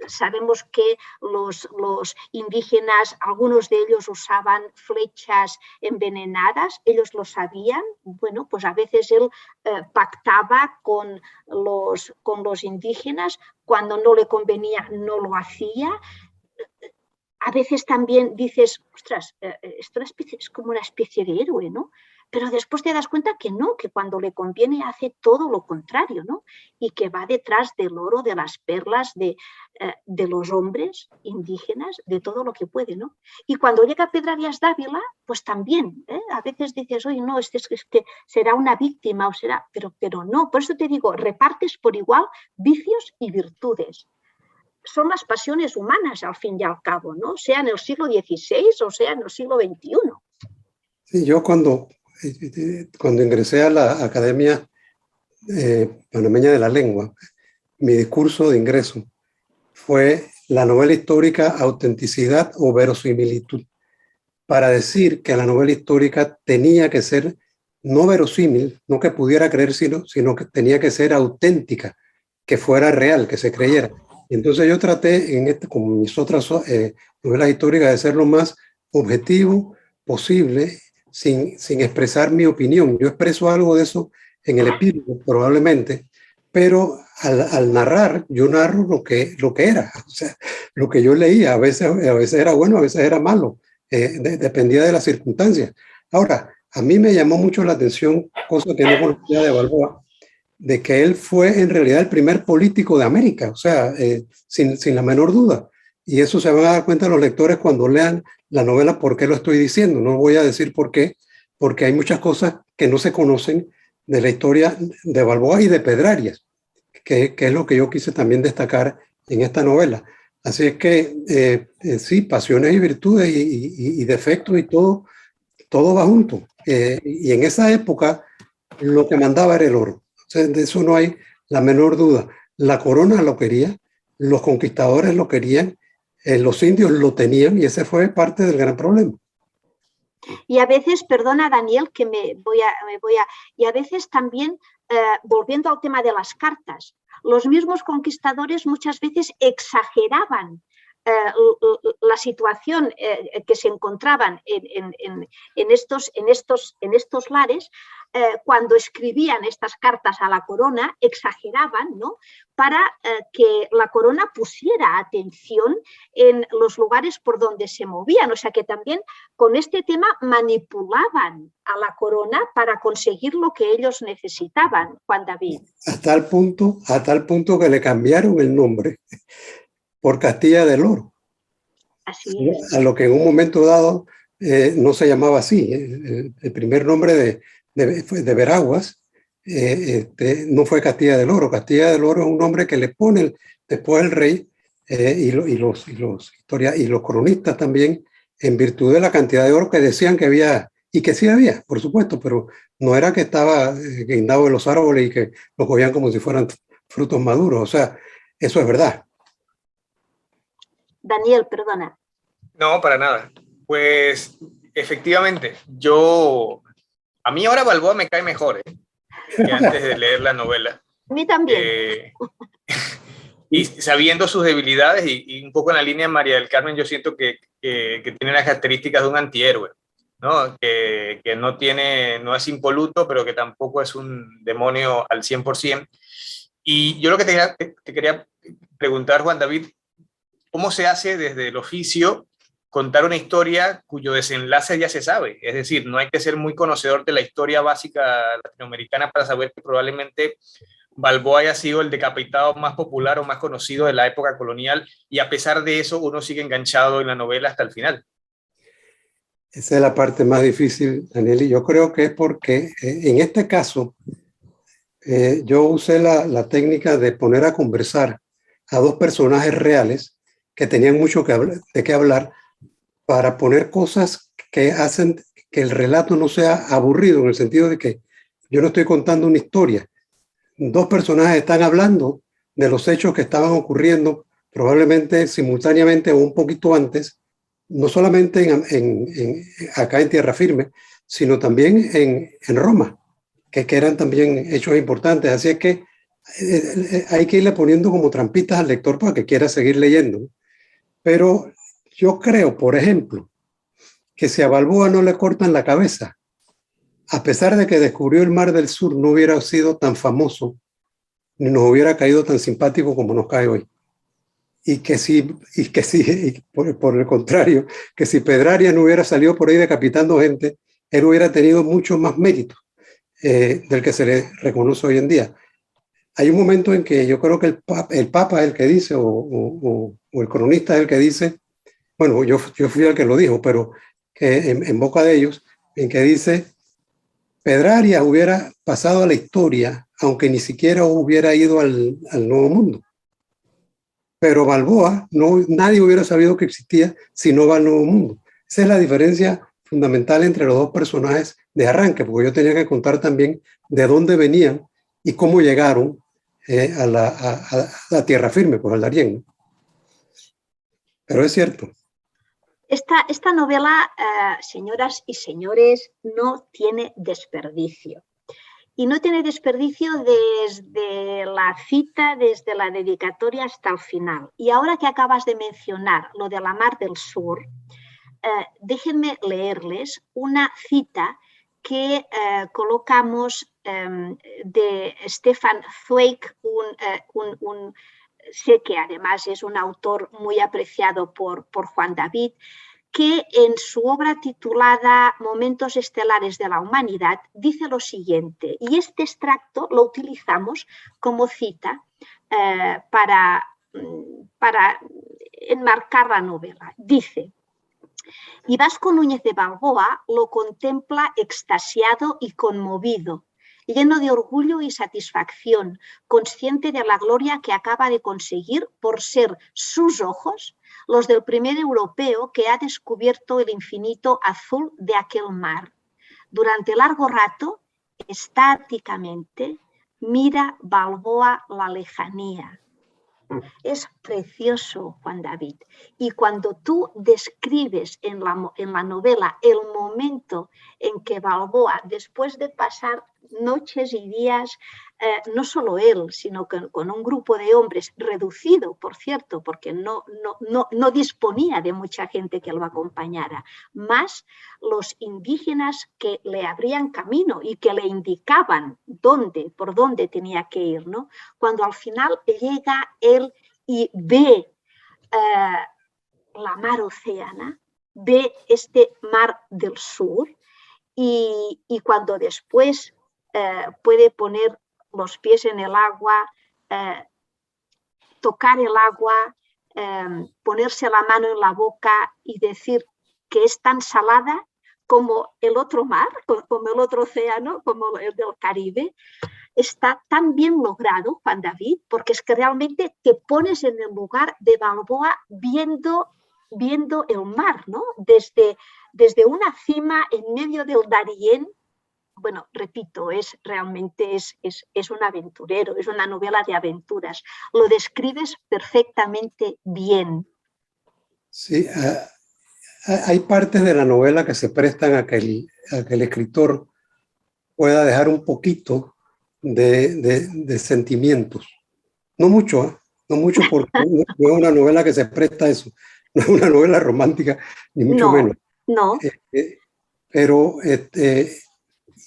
S1: Sabemos que los indígenas, algunos de ellos usaban flechas envenenadas, ellos lo sabían. Bueno, pues a veces él pactaba con los indígenas, cuando no le convenía no lo hacía. A veces también dices, ostras, esto es como una especie de héroe, ¿no? Pero después te das cuenta que no, que cuando le conviene hace todo lo contrario, ¿no? Y que va detrás del oro, de las perlas, de los hombres indígenas, de todo lo que puede, ¿no? Y cuando llega Pedrarias Dávila, pues también, a veces dices, oye, no, es que será una víctima, o será, pero no, por eso te digo, repartes por igual vicios y virtudes. Son las pasiones humanas, al fin y al cabo, ¿no? Sea en el siglo XVI o sea en el siglo XXI.
S2: Sí, yo cuando ingresé a la Academia Panameña de la Lengua, mi discurso de ingreso fue la novela histórica, autenticidad o verosimilitud, para decir que la novela histórica tenía que ser no verosímil, no que pudiera creer, sino que tenía que ser auténtica, que fuera real, que se creyera. Y entonces yo traté, como mis otras novelas históricas, de ser lo más objetivo posible, sin expresar mi opinión. Yo expreso algo de eso en el epílogo, probablemente, pero al narrar, yo narro lo que era, o sea, lo que yo leía. A veces era bueno, a veces era malo, dependía de las circunstancias. Ahora, a mí me llamó mucho la atención, cosa que no conocía de Balboa, de que él fue en realidad el primer político de América, o sea, sin la menor duda. Y eso se van a dar cuenta los lectores cuando lean la novela, por qué lo estoy diciendo. No voy a decir por qué, porque hay muchas cosas que no se conocen de la historia de Balboa y de Pedrarias, que es lo que yo quise también destacar en esta novela. Así es que sí, pasiones y virtudes y defectos y todo va junto. Y en esa época lo que mandaba era el oro. O sea, de eso no hay la menor duda. La corona lo quería, los conquistadores lo querían, los indios lo tenían y ese fue parte del gran problema.
S1: Y a veces, perdona Daniel, que y a veces también, volviendo al tema de las cartas, los mismos conquistadores muchas veces exageraban la situación que se encontraban en estos lares. Cuando escribían estas cartas a la corona, exageraban, ¿no? Para que la corona pusiera atención en los lugares por donde se movían. O sea que también con este tema manipulaban a la corona para conseguir lo que ellos necesitaban, Juan David.
S2: A tal punto que le cambiaron el nombre por Castilla del Oro.
S1: Así es.
S2: A lo que en un momento dado no se llamaba así. El primer nombre de Veraguas no fue Castilla del Oro. Castilla del Oro es un nombre que le pone después el rey y los cronistas también, en virtud de la cantidad de oro que decían que había, y que sí había, por supuesto, pero no era que estaba guindado en los árboles y que lo cogían como si fueran frutos maduros. O sea, eso es verdad.
S1: Daniel, perdona.
S3: No, para nada. Pues efectivamente, a mí ahora Balboa me cae mejor que antes de leer la novela.
S1: A mí también.
S3: Y sabiendo sus debilidades y un poco en la línea de María del Carmen, yo siento que tiene las características de un antihéroe, ¿no? Que no es impoluto, pero que tampoco es un demonio al 100%. Y yo lo que te quería preguntar, Juan David, ¿cómo se hace desde el oficio contar una historia cuyo desenlace ya se sabe? Es decir, no hay que ser muy conocedor de la historia básica latinoamericana para saber que probablemente Balboa haya sido el decapitado más popular o más conocido de la época colonial, y a pesar de eso uno sigue enganchado en la novela hasta el final.
S2: Esa es la parte más difícil, Daniel, y yo creo que es porque en este caso yo usé la técnica de poner a conversar a dos personajes reales que tenían mucho de qué hablar, para poner cosas que hacen que el relato no sea aburrido, en el sentido de que yo no estoy contando una historia. Dos personajes están hablando de los hechos que estaban ocurriendo probablemente simultáneamente o un poquito antes, no solamente acá en Tierra Firme, sino también en Roma, que eran también hechos importantes. Así es que hay que irle poniendo como trampitas al lector para que quiera seguir leyendo. Pero yo creo, por ejemplo, que si a Balboa no le cortan la cabeza, a pesar de que descubrió el Mar del Sur, no hubiera sido tan famoso, ni nos hubiera caído tan simpático como nos cae hoy. Y por el contrario, que si Pedraria no hubiera salido por ahí decapitando gente, él hubiera tenido mucho más mérito del que se le reconoce hoy en día. Hay un momento en que yo creo que el Papa es el que dice, o el cronista es el que dice, bueno, yo fui el que lo dijo, pero que en boca de ellos, en que dice, Pedraria hubiera pasado a la historia, aunque ni siquiera hubiera ido al Nuevo Mundo. Pero Balboa, nadie hubiera sabido que existía si no va al Nuevo Mundo. Esa es la diferencia fundamental entre los dos personajes de arranque, porque yo tenía que contar también de dónde venían y cómo llegaron a la tierra firme, pues al Darién, ¿no? Pero es cierto.
S1: Esta novela, señoras y señores, no tiene desperdicio. Y no tiene desperdicio desde la cita, desde la dedicatoria hasta el final. Y ahora que acabas de mencionar lo de la Mar del Sur, déjenme leerles una cita que colocamos de Stefan Zweig, sé que además es un autor muy apreciado por Juan David, que en su obra titulada Momentos estelares de la humanidad dice lo siguiente, y este extracto lo utilizamos como cita para enmarcar la novela. Dice: y Vasco Núñez de Balboa lo contempla extasiado y conmovido, lleno de orgullo y satisfacción, consciente de la gloria que acaba de conseguir por ser sus ojos los del primer europeo que ha descubierto el infinito azul de aquel mar. Durante largo rato, estáticamente, mira Balboa la lejanía. Es precioso, Juan David. Y cuando tú describes en la novela el momento en que Balboa, después de pasar noches y días, no solo él, sino con un grupo de hombres reducido, por cierto, porque no disponía de mucha gente que lo acompañara, más los indígenas que le abrían camino y que le indicaban por dónde tenía que ir, ¿no? Cuando al final llega él y ve la mar Océana, ve este mar del sur, y cuando después puede poner los pies en el agua, tocar el agua, ponerse la mano en la boca y decir que es tan salada como el otro mar, como el otro océano, como el del Caribe, está tan bien logrado, Juan David, porque es que realmente te pones en el lugar de Balboa viendo el mar, ¿no? Desde una cima en medio del Darién. Bueno, repito, realmente es un aventurero, es una novela de aventuras. Lo describes perfectamente bien.
S2: Sí, hay partes de la novela que se prestan a que el escritor pueda dejar un poquito de sentimientos. No mucho, no mucho, porque no es una novela que se presta a eso. No es una novela romántica, ni mucho menos.
S1: No.
S2: Pero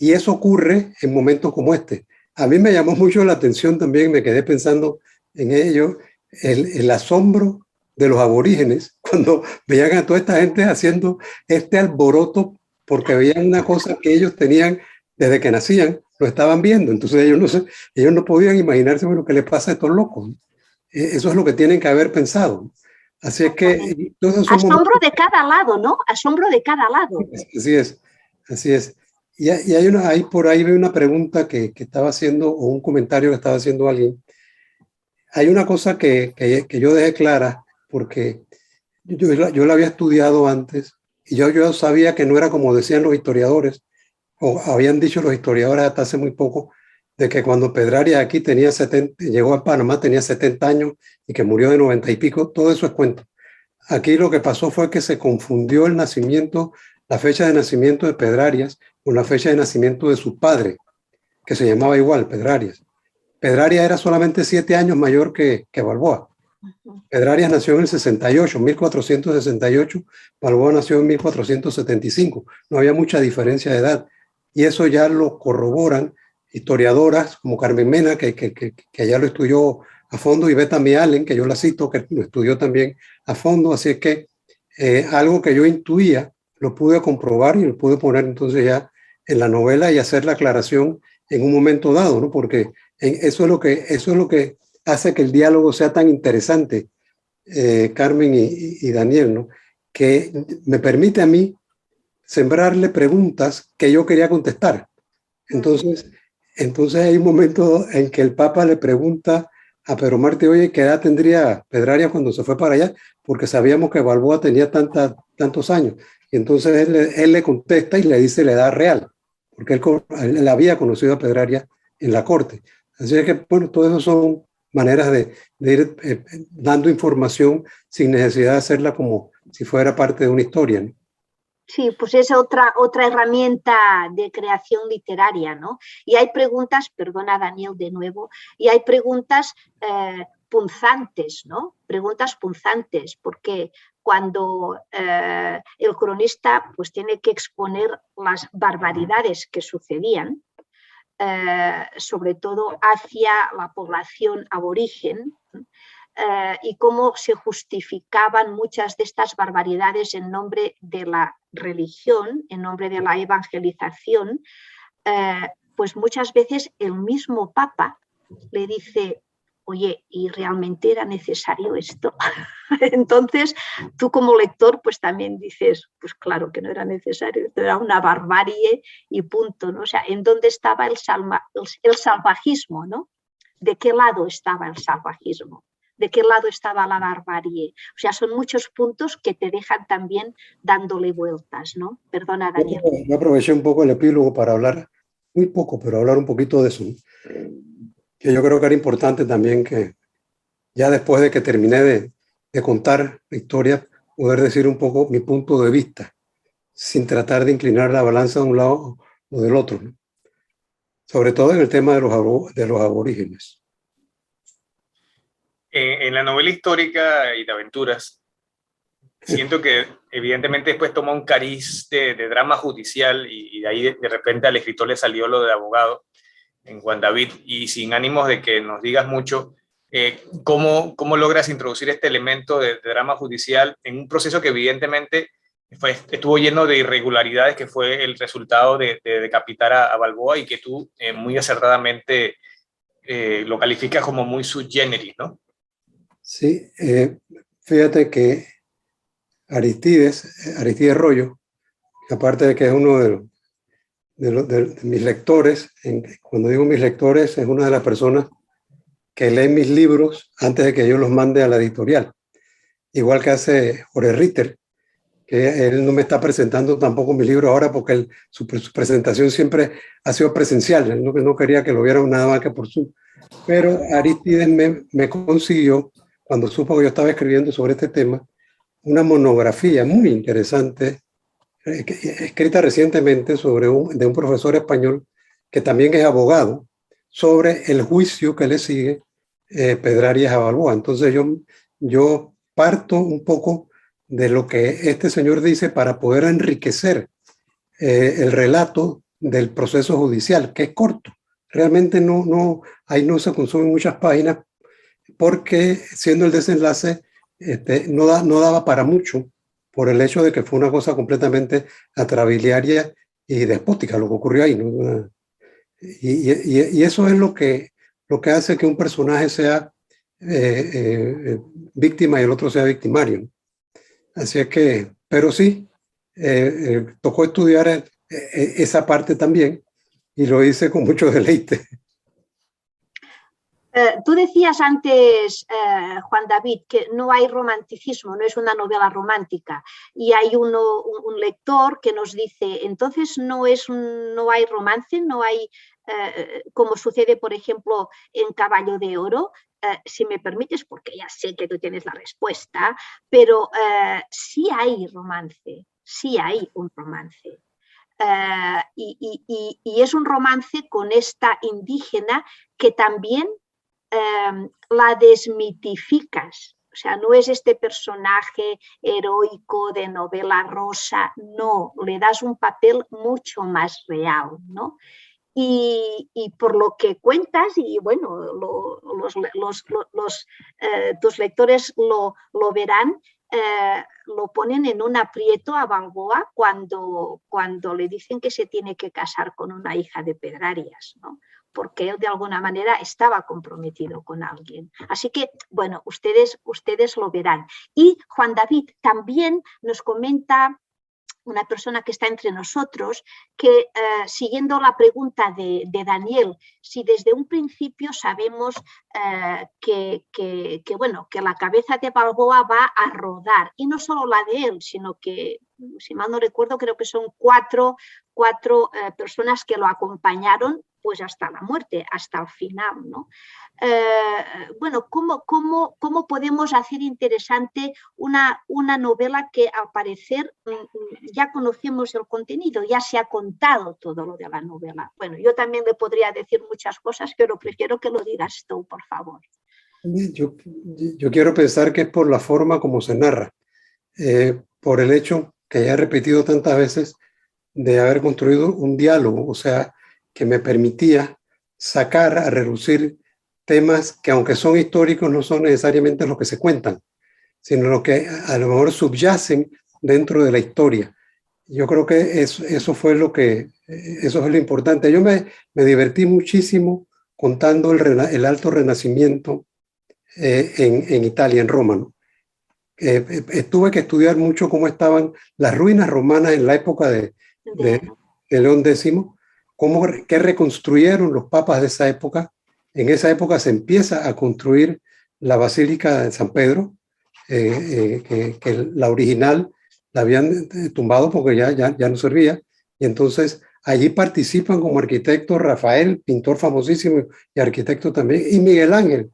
S2: y eso ocurre en momentos como este. A mí me llamó mucho la atención también, me quedé pensando en ello, el asombro de los aborígenes cuando veían a toda esta gente haciendo este alboroto porque veían una cosa que ellos tenían desde que nacían, lo estaban viendo. Entonces ellos no podían imaginarse, bueno, ¿qué le pasa a estos locos? Eso es lo que tienen que haber pensado. Así es que todos esos
S1: asombro de cada lado, ¿no? Asombro de cada lado.
S2: Así es, así es. Y hay por ahí veo una pregunta que estaba haciendo, o un comentario que estaba haciendo alguien. Hay una cosa que yo dejé clara, porque yo la había estudiado antes, y yo sabía que no era como decían los historiadores, o habían dicho los historiadores hasta hace muy poco, de que cuando Pedrarias aquí tenía 70, llegó a Panamá, tenía 70 años y que murió de 90 y pico. Todo eso es cuento. Aquí lo que pasó fue que se confundió el nacimiento, la fecha de nacimiento de Pedrarias con la fecha de nacimiento de su padre, que se llamaba igual, Pedrarias. Pedrarias era solamente 7 años mayor que Balboa. Pedrarias nació en el 68, 1468, Balboa nació en 1475. No había mucha diferencia de edad. Y eso ya lo corroboran historiadoras como Carmen Mena, que ya lo estudió a fondo, y Bethany Allen, que yo la cito, que lo estudió también a fondo. Así es que algo que yo intuía, lo pude comprobar y lo pude poner entonces ya en la novela y hacer la aclaración en un momento dado, ¿no? Porque eso es lo que hace que el diálogo sea tan interesante, Carmen y Daniel, ¿no? Que me permite a mí sembrarle preguntas que yo quería contestar. Entonces hay un momento en que el Papa le pregunta a Pedro Martí, oye, ¿qué edad tendría Pedrarias cuando se fue para allá? Porque sabíamos que Balboa tenía tantos años. Y entonces él le contesta y le dice la edad real, porque él había conocido a Pedrarias en la corte. Así es que, bueno, todo eso son maneras de ir dando información sin necesidad de hacerla como si fuera parte de una historia, ¿no?
S1: Sí, pues es otra herramienta de creación literaria, ¿no? Y hay preguntas, perdona Daniel de nuevo, y hay preguntas punzantes, ¿no? Preguntas punzantes, porque cuando el cronista pues tiene que exponer las barbaridades que sucedían, sobre todo hacia la población aborigen, y cómo se justificaban muchas de estas barbaridades en nombre de la religión, en nombre de la evangelización, pues muchas veces el mismo Papa le dice, oye, ¿y realmente era necesario esto? Entonces, tú como lector, pues también dices, pues claro que no era necesario, esto era una barbarie y punto, ¿no? O sea, ¿en dónde estaba el salvajismo, ¿no? ¿De qué lado estaba el salvajismo? ¿De qué lado estaba la barbarie? O sea, son muchos puntos que te dejan también dándole vueltas, ¿no? Perdona, Daniel.
S2: Yo aproveché un poco el epílogo para hablar, muy poco, pero hablar un poquito de eso, ¿no? Que yo creo que era importante también que ya después de que terminé de contar la historia, poder decir un poco mi punto de vista, sin tratar de inclinar la balanza de un lado o del otro, ¿no? Sobre todo en el tema de los aborígenes.
S3: En la novela histórica y de aventuras, siento que evidentemente después toma un cariz de drama judicial y de ahí de repente al escritor le salió lo de abogado en Juan David, y sin ánimos de que nos digas mucho, ¿cómo logras introducir este elemento de drama judicial en un proceso que evidentemente estuvo lleno de irregularidades, que fue el resultado de decapitar a Balboa, y que tú muy acertadamente lo calificas como muy sui generis, ¿no?
S2: Sí, fíjate que Aristides Rollo, aparte de que es uno de mis lectores, cuando digo mis lectores, es una de las personas que leen mis libros antes de que yo los mande a la editorial. Igual que hace Jorge Ritter, que él no me está presentando tampoco mi libro ahora porque su presentación siempre ha sido presencial. Él no quería que lo vieran nada más que por Zoom. Pero Aristides me consiguió, cuando supo que yo estaba escribiendo sobre este tema, una monografía muy interesante, escrita recientemente de un profesor español que también es abogado, sobre el juicio que le sigue Pedrarias a Balboa. Entonces yo parto un poco de lo que este señor dice para poder enriquecer el relato del proceso judicial, que es corto. Realmente ahí no se consumen muchas páginas, porque siendo el desenlace no daba para mucho, por el hecho de que fue una cosa completamente atrabiliaria y despótica, lo que ocurrió ahí, ¿no? Y eso es lo que hace que un personaje sea víctima y el otro sea victimario, ¿no? Así es que, pero sí, tocó estudiar esa parte también y lo hice con mucho deleite.
S1: Tú decías antes, Juan David, que no hay romanticismo, no es una novela romántica. Y hay un lector que nos dice, entonces no hay romance, no hay, como sucede, por ejemplo, en Caballo de Oro. Si me permites, porque ya sé que tú tienes la respuesta, pero sí hay romance, sí hay un romance. Y es un romance con esta indígena que también la desmitificas. O sea, no es este personaje heroico de novela rosa, no, le das un papel mucho más real, ¿no? Y por lo que cuentas, y bueno, tus lectores lo verán, lo ponen en un aprieto a Balboa cuando le dicen que se tiene que casar con una hija de Pedrarias, ¿no? Porque él de alguna manera estaba comprometido con alguien. Así que, bueno, ustedes lo verán. Y Juan David también nos comenta, una persona que está entre nosotros, que siguiendo la pregunta de Daniel, si desde un principio sabemos que la cabeza de Balboa va a rodar, y no solo la de él, sino que, si mal no recuerdo, creo que son cuatro personas que lo acompañaron pues hasta la muerte, hasta el final, ¿no? Bueno, ¿cómo podemos hacer interesante una novela que al parecer ya conocemos el contenido, ya se ha contado todo lo de la novela? Bueno, yo también le podría decir muchas cosas, pero prefiero que lo digas tú, por favor.
S2: Yo quiero pensar que es por la forma como se narra, por el hecho que ya he repetido tantas veces de haber construido un diálogo, o sea, que me permitía sacar a relucir temas que, aunque son históricos, no son necesariamente los que se cuentan, sino los que a lo mejor subyacen dentro de la historia. Yo creo que eso fue lo importante. Yo me divertí muchísimo contando el Alto Renacimiento en Italia, en Roma, ¿no? Tuve que estudiar mucho cómo estaban las ruinas romanas en la época de León X, qué reconstruyeron los papas de esa época. En esa época se empieza a construir la Basílica de San Pedro, que la original la habían tumbado porque ya no servía, y entonces allí participan como arquitectos Rafael, pintor famosísimo y arquitecto también, y Miguel Ángel,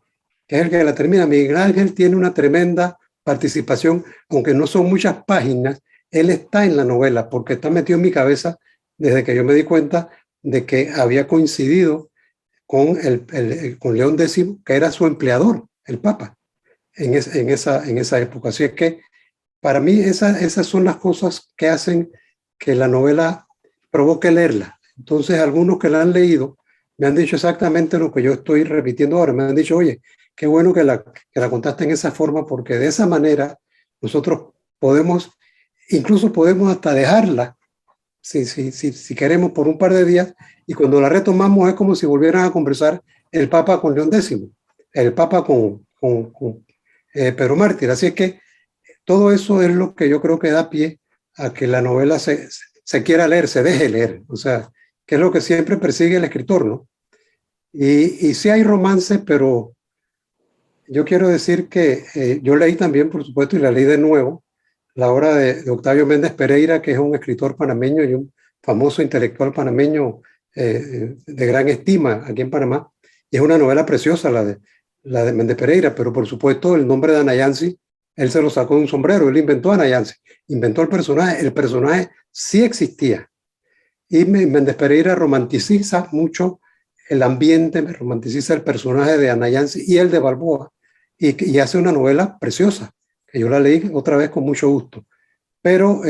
S2: que es el que la termina. Miguel Ángel tiene una tremenda participación, aunque no son muchas páginas, él está en la novela porque está metido en mi cabeza desde que yo me di cuenta de que había coincidido con León X, que era su empleador, el Papa, en esa época. Así es que para mí esas son las cosas que hacen que la novela provoque leerla. Entonces algunos que la han leído me han dicho exactamente lo que yo estoy repitiendo ahora. Me han dicho, oye, qué bueno que la contaste en esa forma, porque de esa manera nosotros incluso podemos hasta dejarla, si queremos, por un par de días, y cuando la retomamos es como si volvieran a conversar el Papa con León X, el Papa con Pedro Mártir. Así es que todo eso es lo que yo creo que da pie a que la novela se quiera leer, se deje leer, o sea, que es lo que siempre persigue el escritor, ¿no? Y sí hay romance, pero yo quiero decir que yo leí también, por supuesto, y la leí de nuevo, la obra de Octavio Méndez Pereira, que es un escritor panameño y un famoso intelectual panameño de gran estima aquí en Panamá. Y es una novela preciosa la de Méndez Pereira, pero por supuesto el nombre de Anayansi, él se lo sacó de un sombrero, él inventó a Anayansi, inventó el personaje sí existía. Y Méndez Pereira romanticiza mucho el ambiente, me romanticiza el personaje de Anayansi y el de Balboa, y hace una novela preciosa, que yo la leí otra vez con mucho gusto. Pero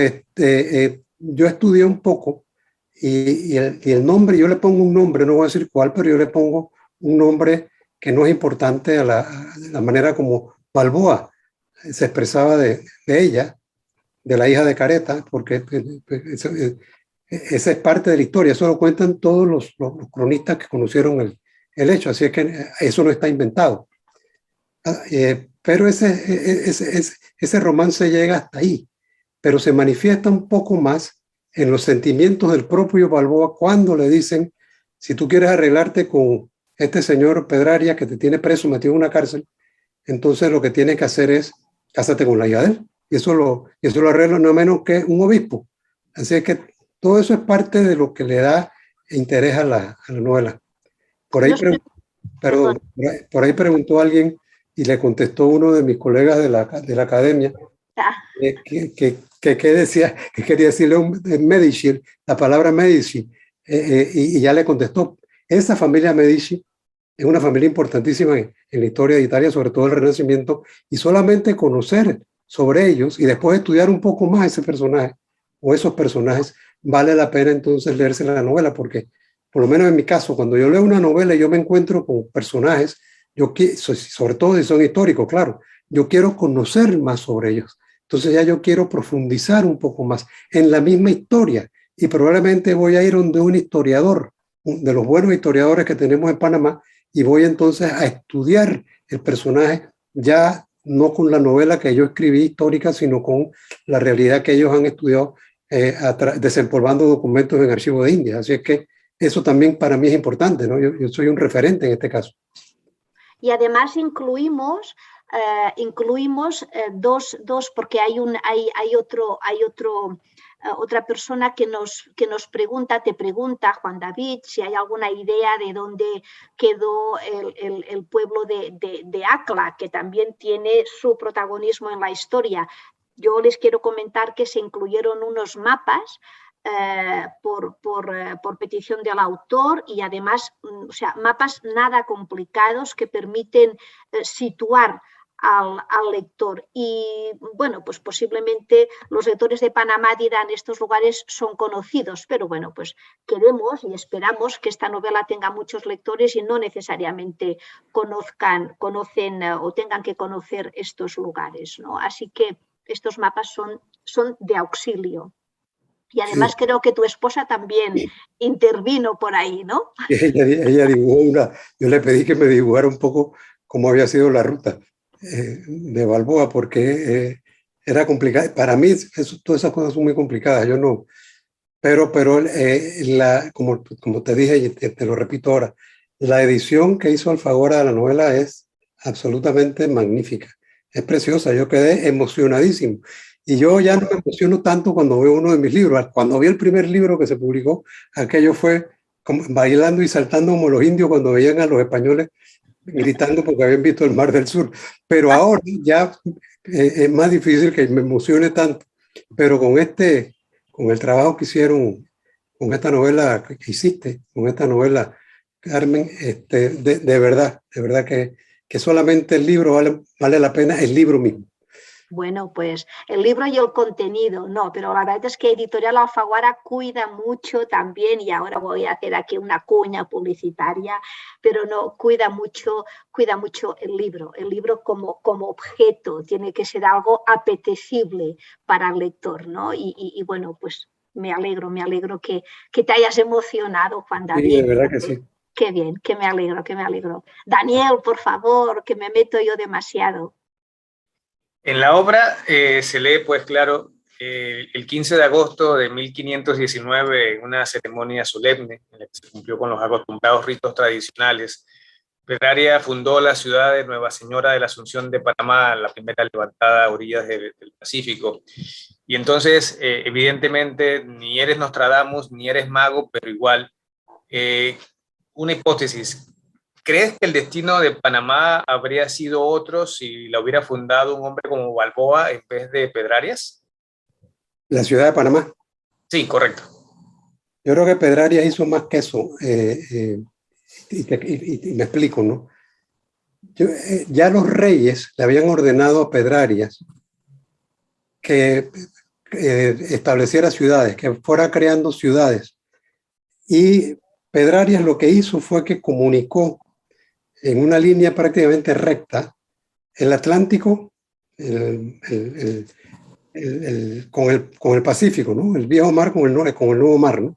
S2: yo estudié un poco y el nombre, yo le pongo un nombre, no voy a decir cuál, pero yo le pongo un nombre que no es importante a la manera como Balboa se expresaba de ella, de la hija de Careta, porque esa es parte de la historia, eso lo cuentan todos los cronistas que conocieron el hecho, así es que eso no está inventado. Pero ese romance llega hasta ahí, pero se manifiesta un poco más en los sentimientos del propio Balboa cuando le dicen, si tú quieres arreglarte con este señor Pedraria que te tiene preso, metido en una cárcel, entonces lo que tienes que hacer es cásate con la hija de él. Y eso lo arregla no menos que un obispo. Así es que todo eso es parte de lo que le da interés a la novela. Por ahí, perdón, por ahí preguntó alguien y le contestó uno de mis colegas de la academia que decía, que quería decirle Medici, la palabra Medici, y ya le contestó. Esa familia Medici es una familia importantísima en la historia de Italia, sobre todo el Renacimiento, y solamente conocer sobre ellos y después estudiar un poco más ese personaje o esos personajes, vale la pena entonces leerse la novela, porque por lo menos en mi caso, cuando yo leo una novela y yo me encuentro con personajes, sobre todo si son históricos, claro, yo quiero conocer más sobre ellos. Entonces ya yo quiero profundizar un poco más en la misma historia y probablemente voy a ir donde un historiador, de los buenos historiadores que tenemos en Panamá, y voy entonces a estudiar el personaje ya no con la novela que yo escribí histórica, sino con la realidad que ellos han estudiado desempolvando documentos en archivos de India. Así es que eso también para mí es importante, ¿no? Yo soy un referente en este caso.
S1: Y además incluimos dos, porque hay otra persona que nos pregunta, te pregunta, Juan David, si hay alguna idea de dónde quedó el pueblo de Acla, que también tiene su protagonismo en la historia. Yo les quiero comentar que se incluyeron unos mapas por petición del autor y además, o sea, mapas nada complicados que permiten situar al lector. Y bueno, pues posiblemente los lectores de Panamá dirán estos lugares son conocidos, pero bueno, pues queremos y esperamos que esta novela tenga muchos lectores y no necesariamente conocen o tengan que conocer estos lugares, ¿no? Así que estos mapas son de auxilio. Y además sí, creo que tu esposa también intervino por ahí, ¿no?
S2: Ella dibujó yo le pedí que me dibujara un poco cómo había sido la ruta de Balboa, porque era complicado. Para mí todas esas cosas son muy complicadas, yo no. Pero como te dije y te lo repito ahora, la edición que hizo Alfaguara de la novela es absolutamente magnífica. Es preciosa, yo quedé emocionadísimo. Y yo ya no me emociono tanto cuando veo uno de mis libros. Cuando vi el primer libro que se publicó, aquello fue como bailando y saltando como los indios cuando veían a los españoles gritando porque habían visto el Mar del Sur. Pero ahora ya es más difícil que me emocione tanto. Pero con el trabajo que hicieron con esta novela que hiciste, con esta novela, Carmen, de verdad que solamente el libro vale la pena, el libro mismo.
S1: Bueno, pues el libro y el contenido, no, pero la verdad es que Editorial Alfaguara cuida mucho también, y ahora voy a hacer aquí una cuña publicitaria, pero no, cuida mucho el libro como objeto, tiene que ser algo apetecible para el lector, ¿no? Y bueno, pues me alegro que te hayas emocionado, Juan David.
S2: Sí, de verdad que sí.
S1: Qué bien, que me alegro. Daniel, por favor, que me meto yo demasiado.
S3: En la obra se lee, pues claro, el 15 de agosto de 1519, en una ceremonia solemne en la que se cumplió con los acostumbrados ritos tradicionales, Pedraria fundó la ciudad de Nueva Señora de la Asunción de Panamá, la primera levantada a orillas del Pacífico. Y entonces, evidentemente, ni eres Nostradamus, ni eres mago, pero igual, una hipótesis. ¿Crees que el destino de Panamá habría sido otro si la hubiera fundado un hombre como Balboa en vez de Pedrarias?
S2: La ciudad de Panamá.
S3: Sí, correcto.
S2: Yo creo que Pedrarias hizo más que eso. Y me explico, ¿no? Ya los reyes le habían ordenado a Pedrarias que estableciera ciudades, que fuera creando ciudades. Y Pedrarias lo que hizo fue que comunicó en una línea prácticamente recta el Atlántico, con el Pacífico, ¿no? El viejo mar con el nuevo mar, ¿no?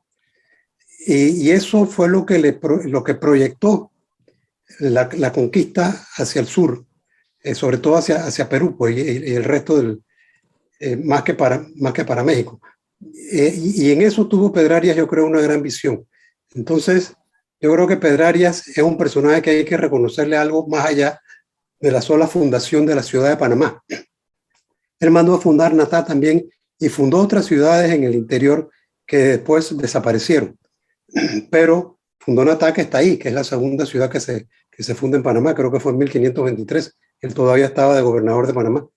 S2: Y eso fue lo que proyectó la conquista hacia el sur, sobre todo hacia Perú, pues, y el resto más que para México. Y en eso tuvo Pedrarias, yo creo, una gran visión. Entonces, yo creo que Pedrarias es un personaje que hay que reconocerle algo más allá de la sola fundación de la ciudad de Panamá. Él mandó a fundar Natá también y fundó otras ciudades en el interior que después desaparecieron. Pero fundó Natá, que está ahí, que es la segunda ciudad que se funda en Panamá, creo que fue en 1523. Él todavía estaba de gobernador de Panamá.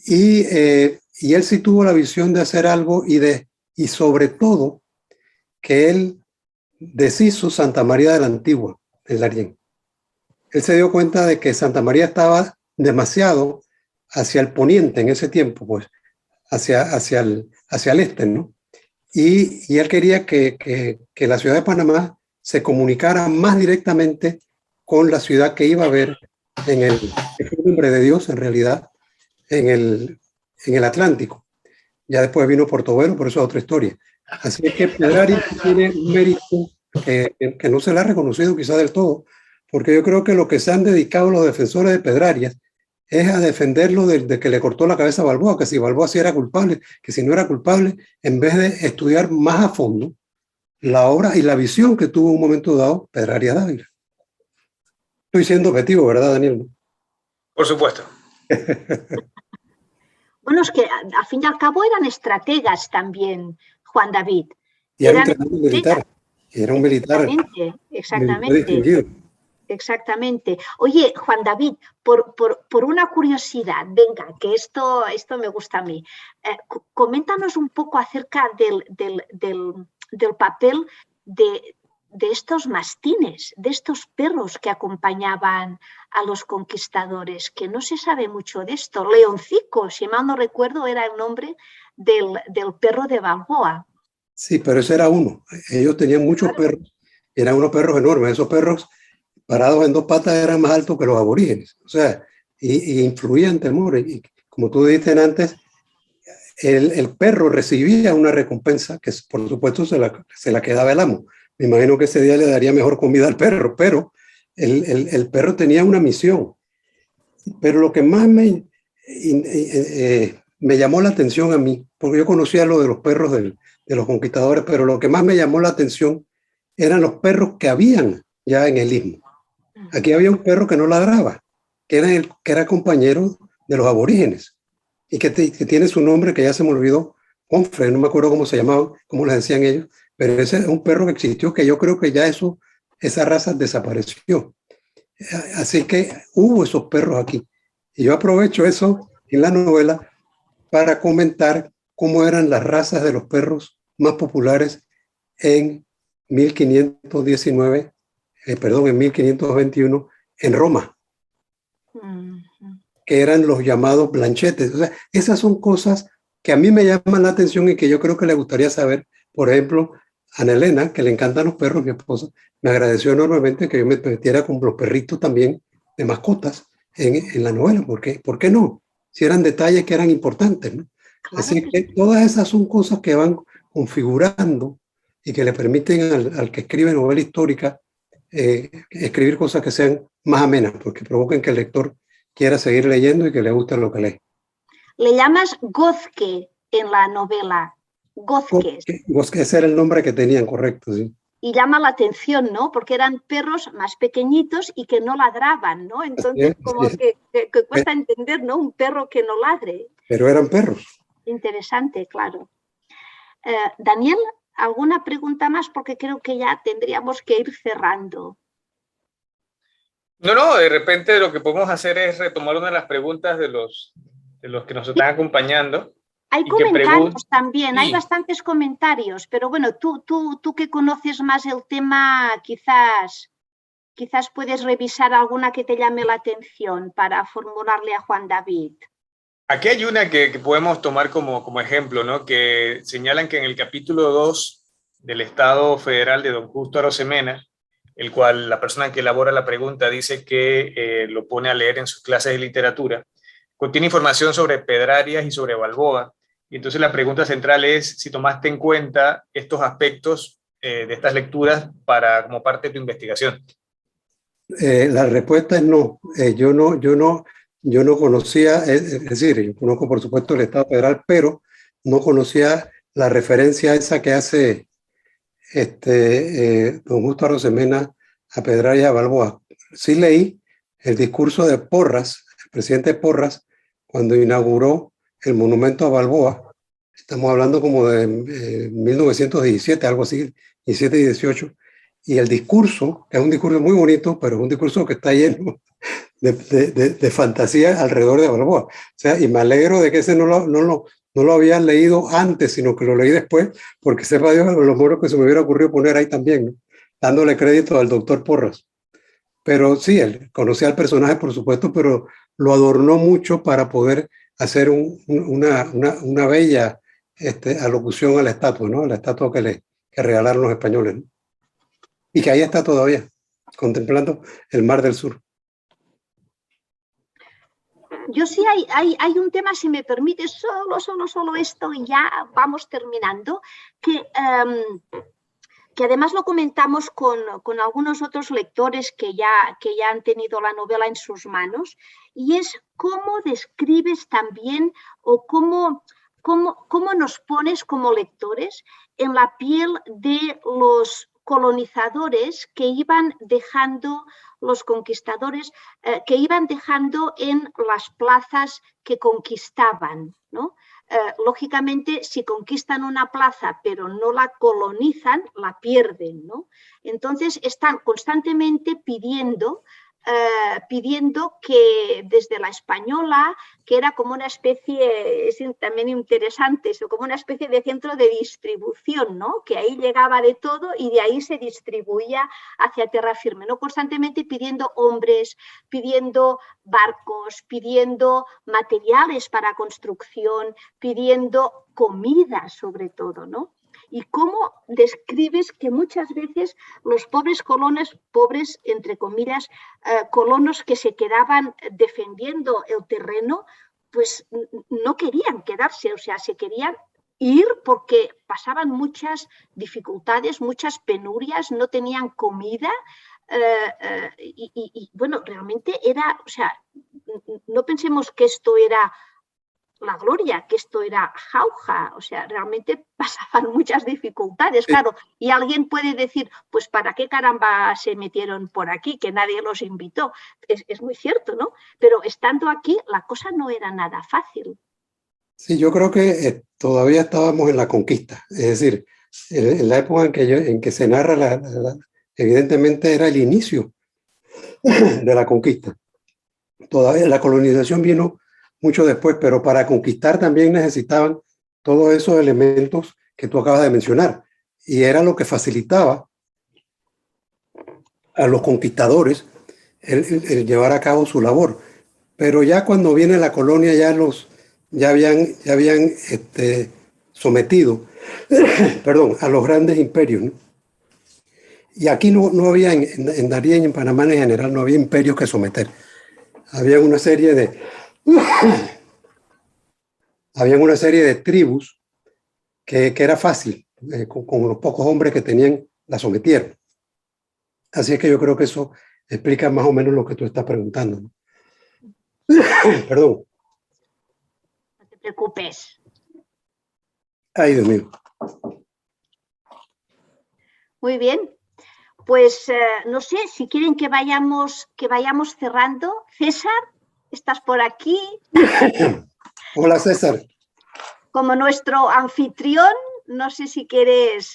S2: Y él sí tuvo la visión de hacer algo y sobre todo que él deshizo Santa María de la Antigua, en Darién. Él se dio cuenta de que Santa María estaba demasiado hacia el poniente en ese tiempo, pues hacia el este, ¿no? Y él quería que la ciudad de Panamá se comunicara más directamente con la ciudad que iba a ver en el nombre de Dios, en realidad, en el Atlántico. Ya después vino Portobelo, pero eso es otra historia. Así que Pedrarias tiene un mérito que no se le ha reconocido quizá del todo, porque yo creo que lo que se han dedicado los defensores de Pedrarias es a defenderlo de que le cortó la cabeza a Balboa, que si Balboa sí era culpable, que si no era culpable, en vez de estudiar más a fondo la obra y la visión que tuvo en un momento dado Pedrarias Dávila. Estoy siendo objetivo, ¿verdad, Daniel?
S3: Por supuesto.
S1: Bueno, es que al fin y al cabo eran estrategas también, Juan David.
S2: Y era un militar. Era un militar.
S1: Exactamente.
S2: Militar distinguido.
S1: Exactamente. Oye, Juan David, por una curiosidad, venga, que esto me gusta a mí. Coméntanos un poco acerca del papel de estos mastines, de estos perros que acompañaban a los conquistadores, que no se sabe mucho de esto. Leoncico, si mal no recuerdo, era el nombre del perro de Balboa.
S2: Sí, pero ese era uno. Ellos tenían muchos perros, eran unos perros enormes. Esos perros parados en dos patas eran más altos que los aborígenes. O sea, y influían temor. Y como tú dijiste antes, el perro recibía una recompensa que por supuesto se la quedaba el amo. Me imagino que ese día le daría mejor comida al perro, pero el perro tenía una misión. Pero lo que más me llamó la atención a mí, porque yo conocía lo de los perros de los conquistadores, pero lo que más me llamó la atención eran los perros que habían ya en el istmo. Aquí había un perro que no ladraba, que era compañero de los aborígenes y que tiene su nombre que ya se me olvidó, Onfre, no me acuerdo cómo se llamaba, cómo le decían ellos, pero ese es un perro que existió, que yo creo que ya esa raza desapareció. Así que hubo esos perros aquí. Y yo aprovecho eso en la novela para comentar cómo eran las razas de los perros más populares en 1519, en 1521, en Roma, que eran los llamados blanchetes. O sea, esas son cosas que a mí me llaman la atención y que yo creo que le gustaría saber. Por ejemplo, a Ana Elena, que le encantan los perros, mi esposa, me agradeció enormemente que yo me metiera con los perritos también de mascotas en la novela. ¿Por qué no? Si eran detalles que eran importantes, ¿no? Claro. Así que todas esas son cosas que van configurando y que le permiten al que escribe novela histórica escribir cosas que sean más amenas, porque provoquen que el lector quiera seguir leyendo y que le guste lo que lee.
S1: Le llamas Gozque en la novela. Gozques.
S2: Ese era el nombre que tenían, correcto, sí.
S1: Y llama la atención, ¿no? Porque eran perros más pequeñitos y que no ladraban, ¿no? Entonces, que cuesta entender, ¿no? Un perro que no ladre.
S2: Pero eran perros.
S1: Interesante, claro. Daniel, ¿alguna pregunta más? Porque creo que ya tendríamos que ir cerrando.
S3: No, de repente lo que podemos hacer es retomar una de las preguntas de los que nos están acompañando.
S1: Hay comentarios también, hay bastantes comentarios, pero bueno, tú que conoces más el tema, quizás puedes revisar alguna que te llame la atención para formularle a Juan David.
S3: Aquí hay una que podemos tomar como ejemplo, ¿no? Que señalan que en el capítulo 2 del Estado Federal de don Justo Arosemena, el cual la persona que elabora la pregunta dice que lo pone a leer en sus clases de literatura, contiene información sobre Pedrarias y sobre Balboa, Y entonces la pregunta central es si tomaste en cuenta estos aspectos de estas lecturas como parte de tu investigación.
S2: La respuesta es no. Yo no conocía, es decir, yo conozco por supuesto el Estado Federal, pero no conocía la referencia esa que hace don Justo Arosemena a Pedraria y a Balboa. Sí leí el discurso de Porras, el presidente Porras, cuando inauguró el monumento a Balboa. Estamos hablando como de 1917, algo así, 17 y 18. Y el discurso, que es un discurso muy bonito, pero es un discurso que está lleno de fantasía alrededor de Balboa. O sea, y me alegro de que ese no lo había leído antes, sino que lo leí después, porque sepa Dios los moros que se me hubiera ocurrido poner ahí también, ¿no? Dándole crédito al doctor Porras. Pero sí, él conocía al personaje, por supuesto, pero lo adornó mucho para poder hacer una bella alocución a la estatua, ¿no? A la estatua que regalaron los españoles, ¿no? Y que ahí está todavía, contemplando el Mar del Sur.
S1: Yo sí hay un tema, si me permite, solo esto y ya vamos terminando, que además lo comentamos con algunos otros lectores que ya han tenido la novela en sus manos, y es cómo describes también o cómo nos pones como lectores en la piel de los colonizadores que iban dejando, los conquistadores que iban dejando en las plazas que conquistaban, ¿no? Lógicamente, si conquistan una plaza pero no la colonizan, la pierden, ¿no? Entonces, están constantemente pidiendo que desde la española, que era como una especie, es también interesante, como una especie de centro de distribución, ¿no? Que ahí llegaba de todo y de ahí se distribuía hacia tierra firme, ¿no? Constantemente pidiendo hombres, pidiendo barcos, pidiendo materiales para construcción, pidiendo comida sobre todo, ¿no? Y cómo describes que muchas veces los pobres colonos, pobres entre comillas, colonos que se quedaban defendiendo el terreno, pues no querían quedarse, o sea, se querían ir porque pasaban muchas dificultades, muchas penurias, no tenían comida. Y bueno, realmente era, o sea, no pensemos que esto era la gloria, que esto era jauja, o sea, realmente pasaban muchas dificultades, claro, y alguien puede decir, pues ¿para qué caramba se metieron por aquí, que nadie los invitó? Es muy cierto, ¿no? Pero estando aquí, la cosa no era nada fácil.
S2: Sí, yo creo que todavía estábamos en la conquista, es decir, en la época en que se narra, evidentemente era el inicio de la conquista. Todavía la colonización vino mucho después, pero para conquistar también necesitaban todos esos elementos que tú acabas de mencionar, y era lo que facilitaba a los conquistadores el llevar a cabo su labor. Pero ya cuando viene la colonia ya habían sometido perdón, a los grandes imperios, ¿no? Y aquí no había, en Darién y en Panamá en general, no había imperios que someter. Había una serie de tribus que era fácil, con los pocos hombres que tenían, la sometieron. Así es que yo creo que eso explica más o menos lo que tú estás preguntando, ¿no? Perdón.
S1: No te preocupes.
S2: Ay, Dios mío.
S1: Muy bien. Pues no sé, si quieren que vayamos cerrando. César, ¿estás por aquí?
S2: Hola, César.
S1: Como nuestro anfitrión, no sé si tienes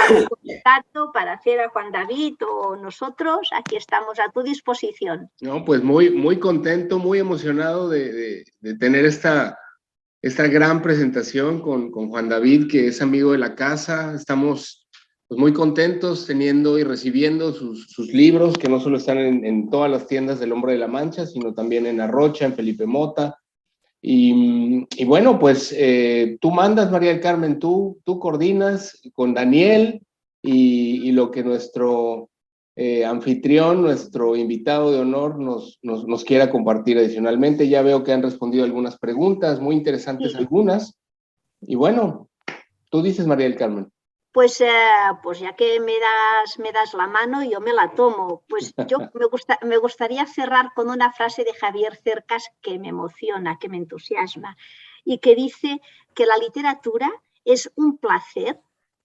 S1: algún comentario para hacer a Juan David o nosotros, aquí estamos a tu disposición.
S4: No, pues muy contento, muy emocionado de tener esta gran presentación con Juan David, que es amigo de la casa. Estamos pues muy contentos teniendo y recibiendo sus libros, que no solo están en todas las tiendas del Hombre de la Mancha, sino también en Arrocha, en Felipe Mota. Y bueno, pues tú mandas, María del Carmen, tú coordinas con Daniel y lo que nuestro anfitrión, nuestro invitado de honor, nos quiera compartir adicionalmente. Ya veo que han respondido algunas preguntas, muy interesantes
S1: Sí.
S4: algunas. Y bueno, tú dices, María del Carmen.
S1: Pues ya que me das la mano, yo me la tomo. Pues me gustaría cerrar con una frase de Javier Cercas que me emociona, que me entusiasma, y que dice que la literatura es un placer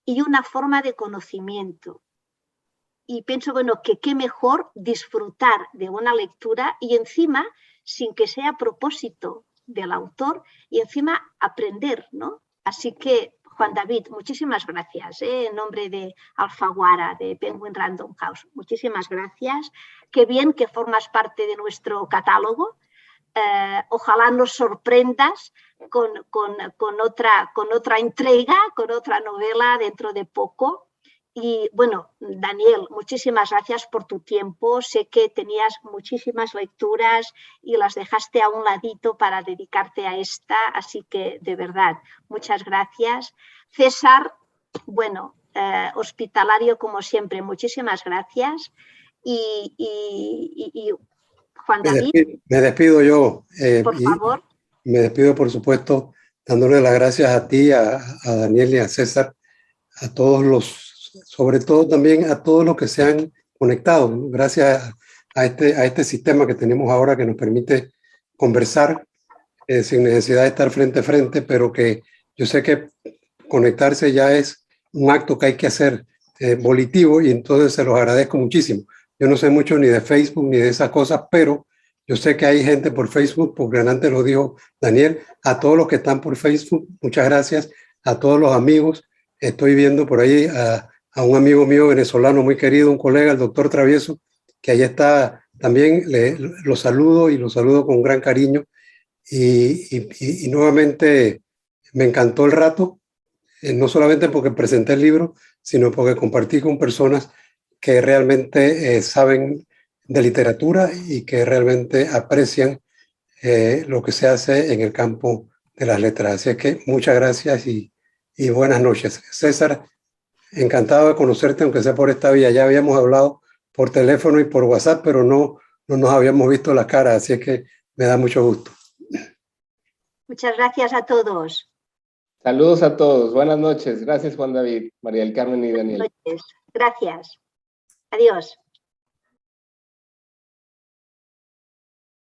S1: y una forma de conocimiento. Y pienso, bueno, que qué mejor disfrutar de una lectura y encima, sin que sea a propósito del autor, y encima aprender, ¿no? Así que, Juan David, muchísimas gracias, en nombre de Alfaguara, de Penguin Random House. Muchísimas gracias. Qué bien que formas parte de nuestro catálogo. Ojalá nos sorprendas con otra entrega, con otra novela dentro de poco. Y bueno, Daniel, muchísimas gracias por tu tiempo. Sé que tenías muchísimas lecturas y las dejaste a un ladito para dedicarte a esta, así que de verdad, muchas gracias. César, bueno, hospitalario como siempre, muchísimas gracias. Y Juan David,
S2: Me despido yo
S1: por
S2: y
S1: favor.
S2: me despido, por supuesto, dándole las gracias a ti, a Daniel y a César, a todos sobre todo también a todos los que se han conectado, ¿no? Gracias a este sistema que tenemos ahora que nos permite conversar sin necesidad de estar frente a frente, pero que yo sé que conectarse ya es un acto que hay que hacer volitivo, y entonces se los agradezco muchísimo. Yo no sé mucho ni de Facebook ni de esas cosas, pero yo sé que hay gente por Facebook, porque antes lo dijo Daniel. A todos los que están por Facebook, muchas gracias. A todos los amigos, estoy viendo por ahí a un amigo mío venezolano muy querido, un colega, el doctor Travieso, que ahí está también. Lo saludo, y lo saludo con gran cariño. Y nuevamente me encantó el rato, no solamente porque presenté el libro, sino porque compartí con personas que realmente saben de literatura y que realmente aprecian lo que se hace en el campo de las letras. Así es que muchas gracias y buenas noches. César, encantado de conocerte, aunque sea por esta vía. Ya habíamos hablado por teléfono y por WhatsApp, pero no nos habíamos visto la cara, así es que me da mucho gusto.
S1: Muchas gracias a todos.
S4: Saludos a todos. Buenas noches. Gracias, Juan David, María del Carmen y Daniel.
S1: Buenas noches. Gracias. Adiós.